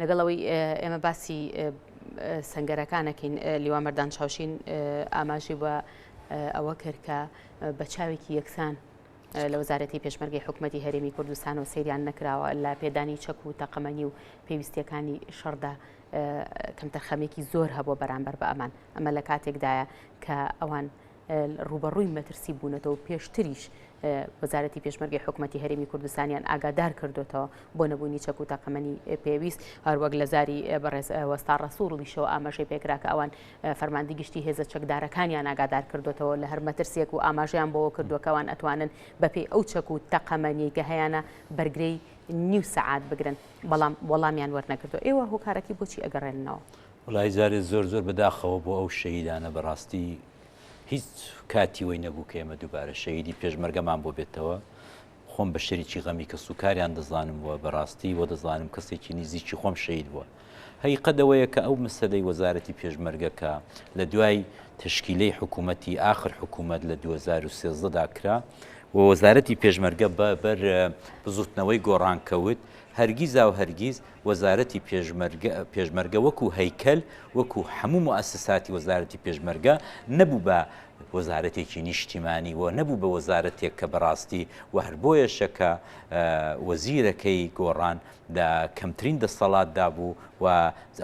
لەگەڵەوەی ئێمە باسی سەنگەرەکانەکەین لیوان مەردان چاوشین ئاماژی بە ئەوە کرد کە بە چاوێکی یەکسان لە وەزارەتی پێشمەرگەی حکوومەتی هەرێمی کوردستانەوە سەیریان نەکراوە لە پێدانی چەک و تەقەمەنی و پێویستیەکانی شەڕدا کەم تەرخەمێکی زۆر هەبوو بەرامبەر بە ئەمان ئەمە لە کاتێکدایە کە ئەوان ڕوبەڕووی مەترسی بوونەتەوە پێشتریش وەزارەتی پێشمەرگەی حکوومەتی هەرێمی کوردستانیان ئاگادار کردوێتەوە بۆ نەبوونی چەک و تاقەمەنی پێویست هەروەک لە زاری بەڕێز وەستا ڕەسووڵیشەوە ئاماژەی پێکرا کە ئەوان فەرماندەی گشتی هێزە چەکدارەکانیان ئاگادار کردوێتەوە لە هەر مەترسێک و ئاماژەیان بۆەوە کردووەکەوان ئەتوانن بەپێی ئەو چەک و تەقەمەنی کە هەیەە بەرگرەی نیو سەعات بگرن بەڵام وەڵامیان وەرنەکردو ئێوە هۆکارەکی بۆچی ئەگەڕێنەوە وڵای زارێ زۆر بەداخەوە بۆ ئەو شەهیدانە بەڕاستی هیچ کاتی وەی نەبوو کە ئێمە دووبارە شەهیدی پێشمەرگەمان بۆ بێتەوە خۆم بە شەریکی غەمی کە سوکاریان دەزانم وە بەڕاستی وە دەزانم کەسێکی نزیکی خۆم شەهید بووە هەیقەدەوەیە کە ئەو مەسەلەی وەزارەتی پێشمەرگەکە لە دوای تشکیلەی حکوومەتی ئاخر حکوومەت لە 2013دا کرا و وەزارەتی پێشمەرگە بەر بزوتنەوەی گۆڕانکەوت هەرگیزا و هەرگیز وەزارەتی پێشمەرگە وەکو هەیکەل وەکو هەموو مؤسساتی وەزارەتی پێشمەرگە نەبوو بە وەزارەتێکی نیشتیمانی و نەبوو بە وەزارەتێک کە بەڕاستی و هەر بۆیەشە کە وەزیرەکەی گۆڕان دا کەمترین دەسەڵاتدا بوو و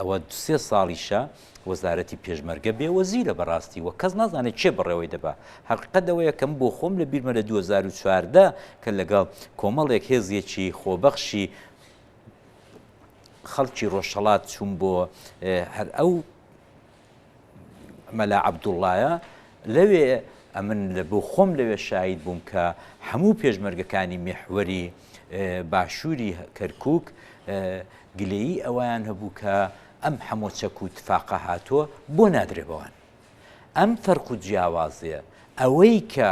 ئەوە 3 ساڵیشە وەزارەتی پێشمەرگە بێ وەزیرە بەڕاستی و کەس نازانێت چێ بڕێوەی دەبا حەقیقەتەوەیە کەم بۆ خۆم لە بیرمە لە 2014 کە لەگەڵ کۆمەڵێک هێزیەکی خۆبەخشی خەڵکی ڕۆژهەڵات چوون بۆ هەر ئەو مەلا عەبدوڵڵایە لەوێ ئەمن بۆ خۆم لەوێ شاهید بووم کە هەموو پێشمەرگەکانی میحوەری باشووری کەرکووک گلەیی ئەویان هەبوو کە ئەم هەموو چەک و تفاقە هاتووە بۆ نادرێبەوەن ئەم فەرق و جیاوازەیە ئەوەی کە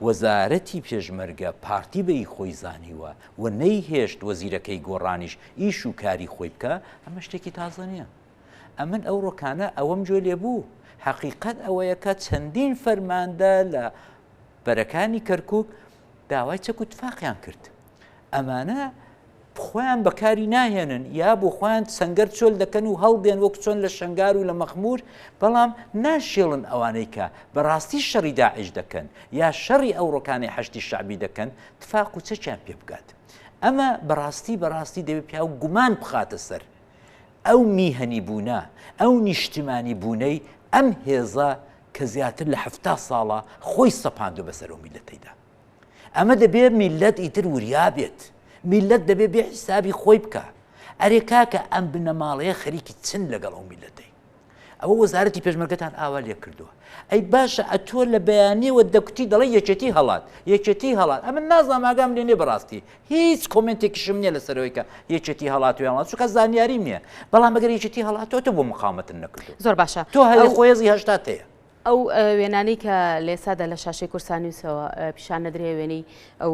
وەزارەتی پێشمەرگە پارتی بەی خۆی زانیوە و نەیهێشت وەزیرەکەی گۆڕانیش ئیش و کاری خۆی بکە ئەمە شتێکی تازە نییە ئەمن ئەو ڕۆکانە ئەوەم گوێ لێ بوو حقیقت ئەوەیە کە چەندین فەرماندە لە بەرەکانی کەرکووک داوای چەک و تفاقیان کرد ئەمانە خۆیان بەکاری ناهێنن یا بۆ خۆیان سەنگەر چۆل دەکەن و هەڵدێن وەک چۆن لە شنگار و لە مەخمور بەڵام ناشێڵن ئەوانەی کە بەڕاستی شەڕی داعش دەکەن یا شەڕی ئەوڕۆکانی حەشتی شعبی دەکەن تفاق و چەکیان پێ بکات ئەمە بەڕاستی دەبێت پیا و گومان بخاتە سەر ئەو میهەنی بوونە ئەو نیشتیمانی بوونەی ئەم هێزە کە زیاتر لە 70 ساڵە خۆی سەپاندوە بەسەر و میلەتەیدا ئەمە دەبێت میلەت ئیتر وریا بێت میلەت دەبێت بێ حسابی خۆی بکە ئەرێ کاکە ئەم بنەماڵەیە خەریکی چن لەگەڵ ئەو میلەتەی ئەوە وەزارەتی پێشمەرگەتان ئاوا لێ کردووە ئەی باشە ئەتۆ لە بەیانیەوە دەکوتی دەڵێ یەکێتی هەڵات ئەمە نازانم ئاگام لێ نێ بەڕاستی هیچ کۆمنتێکیشم نییە لەسەرەوەی کە یەکێتی هەڵاتویان چونکە زانیاریم نییە بەڵام ئەگەر یەکێتی هەڵاتەوە تۆ بۆ مقاومەتت نەکردو زۆر باشە تۆ هەیە خۆیەزی هەشتات هەیە ئەو وێنانەی کە لێسادا لە شاشەی کورسانیوسەوە پیشان نەدرێ وێنەی ئەو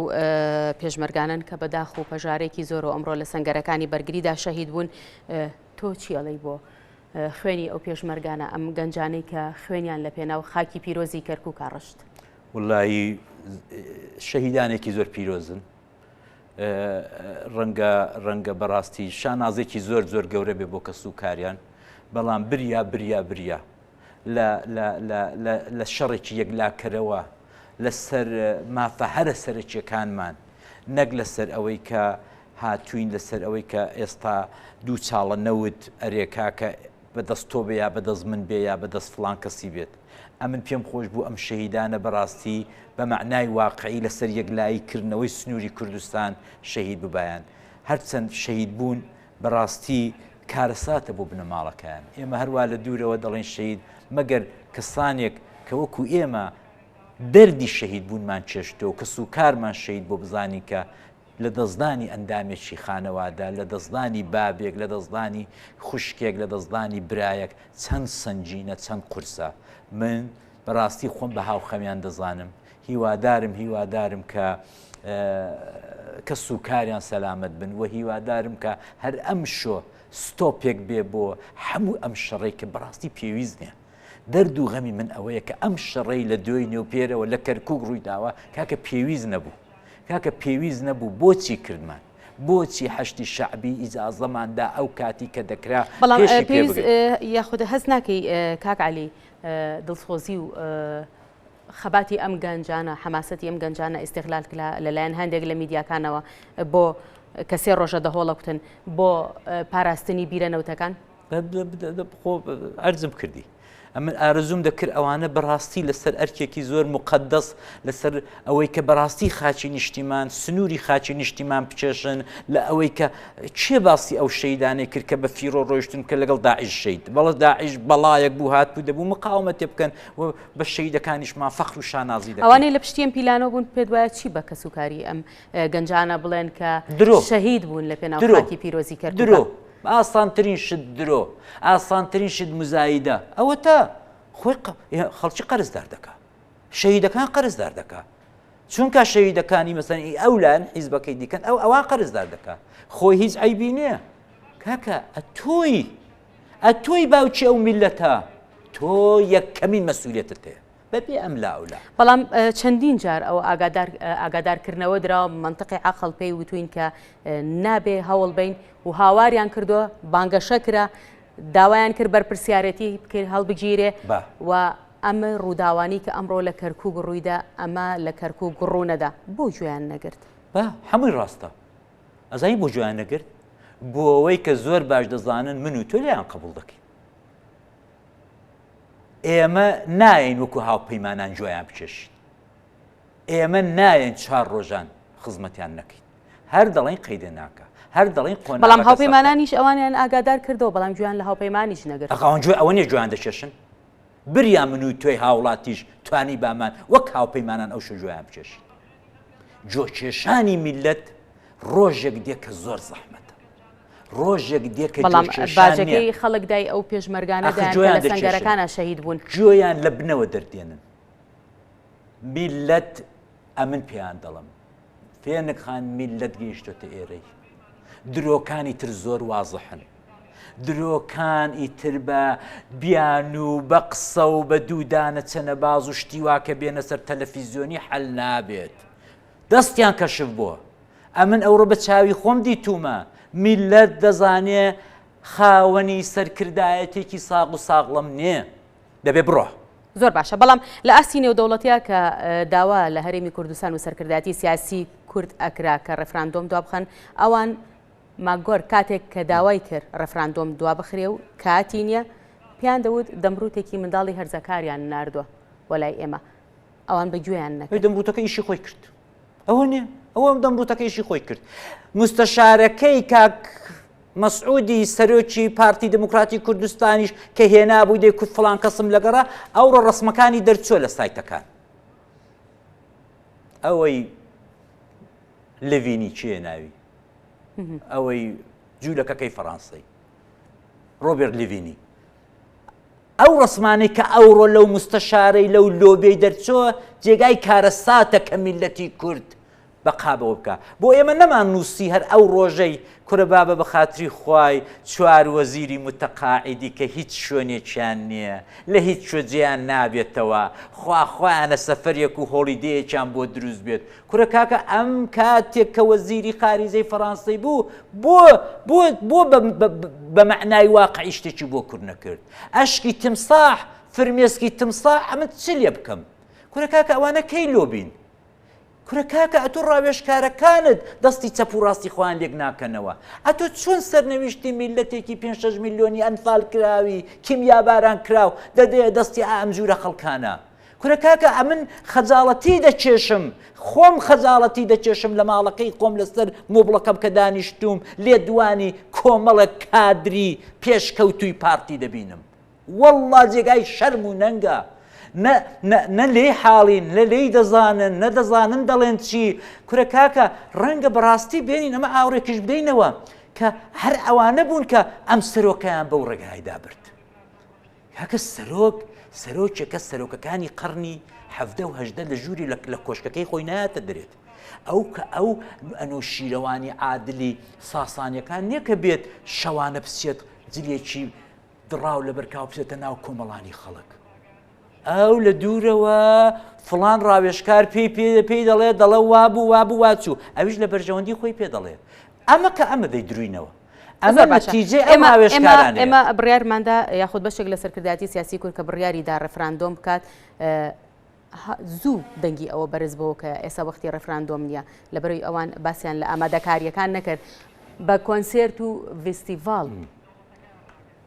پێشمەرگانن کە بەداخ و پەژارێکی زۆر و ئەمڕۆ لە سەنگەرەکانی بەرگریدا شەهید بوون تۆ چی ئەڵێی بۆ خوێنی ئەو پێشمەرگانە ئەم گەنجانەی کە خوێنیان لە پێناو خاکی پیرۆزی کەرکووک کاڕشت وڵایی شەهیدانێکی زۆر پیرۆزن ڕەنگە بەڕاستی شانازێکی زۆر گەورە بێ بۆ کەس و کاریان بەڵام بریا لە شەڕێکی یەکلاکەرەوە لەسەر مافە هەرە سەرچیەکانمان نەک لەسەر ئەوەی کە هاتوین لەسەر ئەوەی کە ئێستا دوو چاڵە نەوت ئەرێکا کە بەدەست تۆ بێ یا بەدەست من بێ یا بەدەست فڵان کەسی بێت ئەمن پێم خۆش بوو ئەم شەهیدانە بەڕاستی بە معنای واقعی لەسەر یەکلاییکردنەوەی سنووری کوردستان شەهید ببایان هەرچەند شەهید بوون بەڕاستی کارەساتە بۆ بنەماڵەکان ئێمە هەروە لە دوورەوە دەڵێن شەهید مەگەر کەسانێک کە وەکو ئێمە دەردی شەهید بوونمان چێشتەوە کە سوکارمان شەهید بۆ بزانی کە لە دەستدانی ئەندامێکی خانەوادا لە دەستدانی بابێک لە دەستدانی خوشکێک لە دەستدانی برایەک چەند سنجینە چەند قورسە من بەڕاستی خۆم بە هاوخەمیان دەزانم هیوادارم کە سوکاریان سەلامت بن و هیوادارم کە هەر ئەم شۆ ستۆپێک بێ بۆ هەموو ئەم شەڕێک کە بەڕاستی پێویست نیە دەرد و غەمی من ئەوەیە کە ئەم شەڕەی لە دوای نێوپێرەوە لە کەرکووک ڕوویداوە کاکە پێویست نەبوو بۆچی کردمان بۆچی حەشتی شعبی ئیجازەماندا ئەو کاتی کە دەکرا بەڵام پێویست یاخودە هەست ناکەی کاک عەلی دڵسۆزی و خەباتی ئەم گەنجانە حەماسەتی ئەم گەنجانە ئیستیغلال لەلایەن هەندێک لە میدیاکانەوە بۆ کە سێ ڕۆژە دەهۆڵەکوتن بۆ پاراستنی بیرە نەوتەکان ئەرزم کردی ئەمن ئارزوم دەکرد ئەوانە بەڕاستی لەسەر ئەرکێکی زۆر مقدس لەسەر ئەوەی کە بەڕاستی خاچی نیشتیمان سنووری خاچی نیشتیمان بچێشن لە ئەوەی کە چێ باسی ئەو شەیدانەی کرد کە بە فیرۆ ڕۆیشتن کە لەگەڵ داعش شەید بەڵە داعش بەڵایەک بوو هاتبوو دەبوو مقاومەتێ بکەن و بە شەیدەکانیشمان فەخر و شانازی دەکەن ئەوانەی لە پشتیان پیلانەوە بوون پێت وایە چی بە کەسوکاری ئەم گەنجانە بڵێن کە شەهید بوون لە پێناو خاکی پیرۆزی کەرکووک ئاسانترین شت درۆ ئاسانترین شت مزایدە ئەوە تا خۆی خەڵکی قەرزدار دەکا شەهیدەکان قەرزدار دەکا چونکە شەهیدەکانی مەسەن ئەولان حیزبەکەی دیکەن ئەوان قەرزدار دەکا خۆی هیچ عیبی نییە کاکە ئەتۆی باوکی ئەو میلەتە تۆ یەکەمین مەسئولیەتت هەیە بەبێ ئەم لاولا بەڵام چەندین جار ئەو ئاگادارکردنەوە درا منطقی عەقڵ پێی وتوین کە نابێ هەوڵ بین و هاواریان کردووە بانگەشە کرا داوایان کرد بەرپرسیارەتی بکرد هەڵبگیرێ و ئەمە ڕووداوانی کە ئەمڕۆ لە کەرکووک ڕوویدا ئەمە لە کەرکووک ڕوونەدا بۆ گوێیان نەگرت هەمووی ڕاستە ئەزایی بۆ گوێیان نەگرت بۆ ئەوەی کە زۆر باش دەزانن من و تۆ لێیان قبوڵ دەکەین ئێمە نایەین وەکو هاوپەیمانان گوێیان بچێشین ئێمە نایەن 4 ڕۆژان خزمەتیان نەکەین هەر دەڵێن قەیدە ناکە هەر دەڵێن قۆناغەکە بەڵام هاوپەیمانانیش ئەوانیان ئاگادار کردەوە بەڵام گوێیان لە هاوپەیمانیش نەگرت ئەوە نیە گوێیان دەچێشن بریا من و تۆی هاوڵاتیش توانی بامان وەک هاوپەیمانان ئەو شوێیان بچێشین جۆکێشانی میلەت ڕۆژێک دێک کە زۆر زەحمەتە ڕۆژێک دێک کە باجەکەی خەڵک دای ئەو پێشمەرگانە لە سەنگەرەکانە شەهید بوون گوێیان لە بنەوە دەردێنن میلەت ئەمن پێیان دەڵم فێنک خان میلەت گەیشتۆتە ئێرەی درۆکانی تر زۆر وازەحن درۆکان ئیتر بە بیان و بە قسە و بە دوودانە چەنە باز و شتیواکە بێنە سەر تەلەڤیزیۆنی حەل نابێت دەستیان کەشف بووە ئەمن ئەوڕۆ بە چاوی خۆم دیتومە میلەت دەزانێ خاوەنی سەرکردایەتێکی ساغ و ساغڵم نییە دەبێ بڕۆ زۆر باشە بەڵام لە ئاستی نێودەوڵەتیە کە داوا لە هەرێمی کوردستان و سەرکردایەتی سیاسی کورد ئەکرا کە ڕێفراندۆم دوا بخەن ئەوان ماگۆر کاتێک کە داوای کرد ڕێفراندۆم دوا بخرێ و کاتی نییە پێیان دەوت دەمڕوتێکی منداڵی هەرزەکاریان ناردووە وەلای ئێمە ئەوان بەگوێیان نەکرد دەمڕوتەکە ئیشی خۆی کرد ئەوە نییە ئەوە دەمڕوتەکە ئیشی خۆی کرد مستەشارەکەی کاک مەسعودی سەرۆکی پارتی دموکراتی کوردستانیش کە هێنا بووی دەی کورد فڵان کەسم لەگەڕا ئەوڕۆ ڕسمەکانی دەرچووە لە سایتەکان ئەوەی لڤینی چیە ناوی ئەوەی جوولەکەکەی فەڕەنسای ڕۆبێرت لڤینی ئەو ڕسمانەی کە ئەوڕۆ لەو مستەشارەی لەو لۆبەی دەرچووە جێگای کارەساتە کە میلەتی کورد بەقابەوە بکە بۆ ئێمە نەمان نووسی هەر ئەو ڕۆژەی کورە بابە بە خاتری خوای چوار وەزیری متەقاعیدی کە هیچ شوێنێکیان نییە لە هیچ شوێجیان نابێتەوە خواخوایانە سەفەرێک و هۆڵیدەیەکیان بۆ دروست بێت کورە کاکە ئەم کاتێک کە وەزیری خارجەی فەڕەنسای بوو بە معنای واقعی شتێکی بۆ کورد نەکرد ئەشکی تمساح فرمێسکی تمساح ئەمە چ لێ بکەم کورە کاکە ئەوانە کەی لۆبین کورە کاکە ئەتۆ ڕاوێژکارەکانت دەستی چەپ و ڕاستی خۆیان لێک ناکەنەوە ئەتۆ چۆن سەرنەویشتی میلەتێکی 5-6 میلیۆنی ئەنفال کراوی کیمیاباران کراو دەدەیە دەستی ئەم جوورە خەڵکانە کورە کاکە ئەمن خەجاڵەتی دەچێشم خۆم خەجاڵەتی دەچێشم لە ماڵەکەی خۆم لەسەر مۆبڵەکەم کە دانیشتوم لێ دوانی کۆمەڵە کادری پێشکەوتووی پارتی دەبینم وەڵڵا جێگای شەرم و نەنگە نە لێی حاڵین لە لێی دەزانن نەدەزانن دەڵێن چی کورە کاکە ڕەنگە بەڕاستی بێنین ئەمە ئاوڕێکیش بدەینەوە کە هەر ئەوانە بوون کە ئەم سەرۆکەیان بەو ڕێگایدا برد کاکە سەرۆکێکە سەرۆکەکانی قەرنی 17 و 18 لە ژووری لە کۆشکەکەی خۆی نایەتە دەرێت ئەو کە ئەو ئەنۆشیرەوانی عادلی ساسانیەکان نییە کە بێت شەوانە بچێت جلێکی دڕاو لە بەرکاو بچێتە ناو کۆمەڵانی خەڵک ئەو لە دوورەوە فڵان ڕاوێژکار پێی دەڵێ وابوو واچوو ئەویش لە بەرژەوەندی خۆی پێ دەڵێ ئەمە کە ئەمە دەیدروینەوە ئەمە نەتیجەی ئەم ڕاوێژکارانە ئێمە بڕیارماندا یاخود بەشێک لە سەرکردایەتی سیاسی کورد کە بڕیاریدا ڕێفراندۆم بکات زوو دەنگی ئەوە بەرز بەوە کە ئێستا وەختی ڕێفراندۆم نییە لەبەرەوەی ئەوان باسییان لە ئامادەکاریەکان نەکرد بە کۆنسێرت و فێستیڤاڵ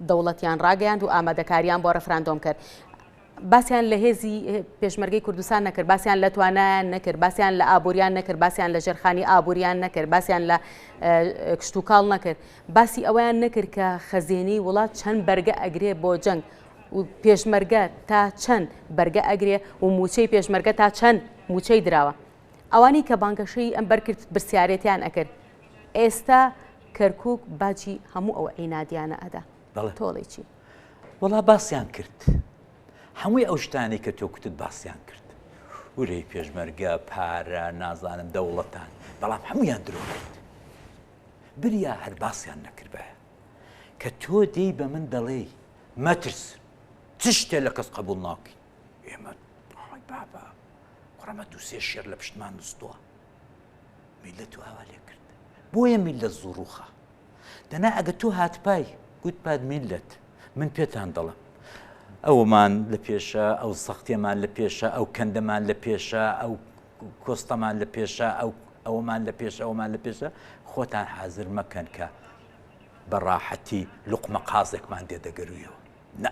دەوڵەتیان ڕاگەیاند و ئامادەکاریان بۆ ڕێفراندۆم کرد باسییان لە هێزی پێشمەرگەی کوردستان نەکرد باسییان لە توانایان نەکرد باسییان لە ئابوووریان نەکرد باسییان لە ژێرخانی ئابوووریان نەکرد باسییان لە کشتتوکاڵ نەکرد باسی ئەویان نەکرد کە خەزیێنی وڵات چەند بەرگە ئەگرێ بۆ جەنگ و پێشمەرگە تا چەند بەرگە ئەگرێ و موچەی پێشمەرگە تا چەند موچەی دراوە ئەوانی کە بانگەشەی ئەم بەرکرد برسیارەتیان ئەکرد ئێستا کەرکووک باجی هەموو ئەوە عینادیانە ئەدا تۆڵی چی وەڵا باسییان کرد هەمووی ئەو شتانی کە تۆ کوتت باسییان کرد وەرەی پێشمەرگە پارە نازانم دەوڵەتان بەڵام هەمویان درۆ کرد بریا هەر باسییان نەکردبە کە تۆ دەی بە من دەڵێ مەترس چ شتێ لە کەس قبول ناکەی ئێمە بابا قڕەمە دووسێ شێر لە پشتمان نستووە میلەت و ئاوا لێ کرد بۆیە میلەت زوڕوخە دەنا ئەگە تۆ هاتپای گوتپات میلەت من پێتان دەڵم ئەومان لە پێشە ئەو سەختیەمان لە پێشە ئەو کەندەمان لە پێشە ئەو کۆستەمان لە پێشە ئەومان لە پێش ئەومان لە پێشە خۆتان حازر مەکەن کە بەڕاحەتی لوقمە قازێکمان دێدەگەرویەوە نە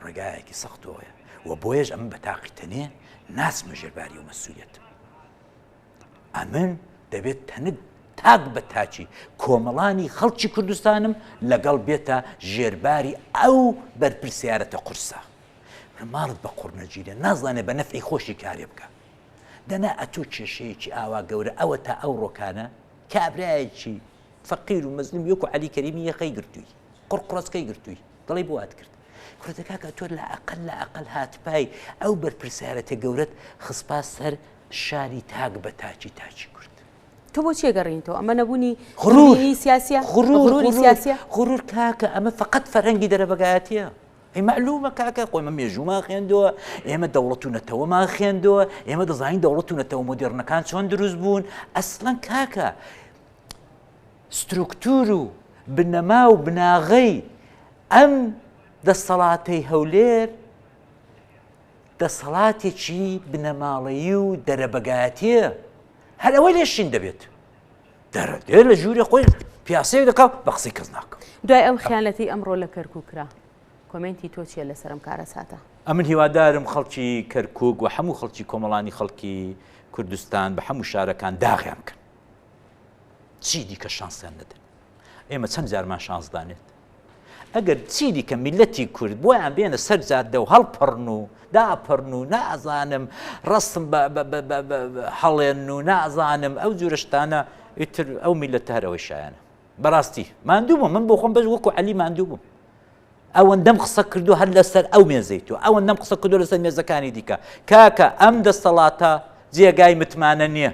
ڕێگایەکی سەختەوەیە و بۆیەش ئەمە بە تاقیتەنێ ناسمە ژێرباری و مەسوولیەت ئەمن دەبێت تەنک تاک بە تاچی کۆمەڵانی خەڵکی کوردستانم لەگەڵ بێتە ژێرباری ئەو بەرپرسیارەتە قورسە ماڵت بە قوڕ نەگیرێ نازانێ بە نەفعی خۆشی کارێ بکە دەنا ئەتۆ کێشەیەکی ئاوا گەورە ئەوە تا ئەو ڕۆکانە کابرایەکی فەقیر و مەزلوم وەکو عەلی کەریمی یەخەی گرتووی قڕقڕەسکەی گرتووی دڵی بۆ هات کرد کوردەکە تۆ لە ئەقل هاتپای ئەو بەرپرسیارەتە گەورەت خسپا سەر شاری تاک بە تاچی کورد ئەمن دەبێت تەنک تاک بە تاچی کۆمەڵانی خەڵکی کوردستانم لەگەڵ بێتە ژێرباری ئەو بەرپرسیارەتە قورسە. تۆ بۆ چێگەڕینەوە ئەمە نەبوونی غرور سیاسیە غرور سیاسیە غرور کاکە ئەمە فقط فەرهەنگی دەرەبەگایەتیە ئەی معلومە کاکە خۆی ئمە مێژوومان خوێندووە ئێمە دەوڵەت و نەتەوەمان خوێندووە ئێمە دەزانین دەوڵەت و نەتەوە مۆدێرنەکان چۆن دروست بوون ئەسڵەن کاکە ستروکتور و بنەما و بناغەی ئەم دەسەڵاتەی هەولێر دەسەڵاتێکی بنەماڵەیی و دەرەبەگایەتیە هەر ئەوەی لێشین دەبێت دەرەدێ لە ژووری خۆی پیاسەیە دەکات بە قسەی کەس ناکەم دوای ئەم خیانەتی ئەمڕۆ لە کەرکووک کرا کۆمنتی تۆ چیە لەسەر ئەم کارە ساتە ئەمن هیوادارم خەڵکی کەرکووک و هەموو خەڵکی کۆمەڵانی خەڵکی کوردستان بە هەموو شارەکان داغیان بکەن چی دیکە شانسیان نەدەن ئێمە چەند جارمان شانسدانێت ئەگەر چی دیکە میلەتی کورد بۆیان بێنە سەر جادە و هەڵپەڕن و داپەڕن و نازانم ڕستم هەڵێن و نازانم ئەو جورشتانە ئیتر ئەو میلەتە هەرەوەی شایانە بەڕاستی ماندوو بووم من بۆ خۆم بەش وەکو عەلی ماندوو بووم ئەوەندەم قسە کردو هەر لەسەر ئەو مێزەیتەوە ئەوەندەم قسە کردو لەسەر مێزەکانی دیکە کاکە ئەم دەسەڵاتە جێگای متمانە نییە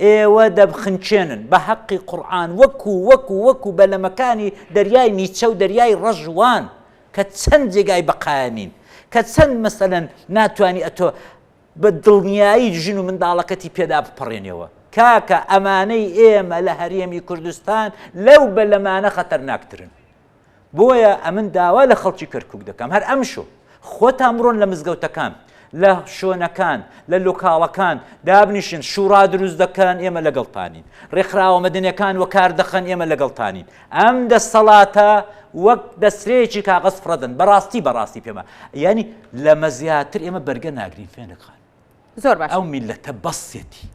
ئێوە دەبخنچێنن بە حەقی قورئان وەکو بەلەمەکانی دەریای نیچە و دەریای ڕەژوان کە چەند جێگای بەقایانین کە چەند مەسەلەن ناتوانی ئەتۆ بە دڵنیایی ژن و منداڵەکەتی پێدا بپەڕێنەوە کاکە ئەمانەی ئێمە لە هەرێمی کوردستان لەو بەلەمانە خەتەرناکترن بۆیە ئەمن داوا لە خەڵکی کەرکووک دەکەم هەر ئەمشۆ خۆتان بڕۆن لە مزگەوتەکان لە شوێنەکان لە لۆکاڵەکان دابنیشن شوڕا دروست دەکەن ئێمە لەگەڵتانین ڕێکخراوە مەدەنیەکان وە کار دەخەن ئێمە لەگەڵتانین ئەم دەسەڵاتە وەک دەسرەیەکی کاغەز فڕەدن بەڕاستی پێمە یعنی لەمە زیاتر ئێمە بەرگە ناگرین فێنەکان زۆر باش ئەو میلەتە بەسێتی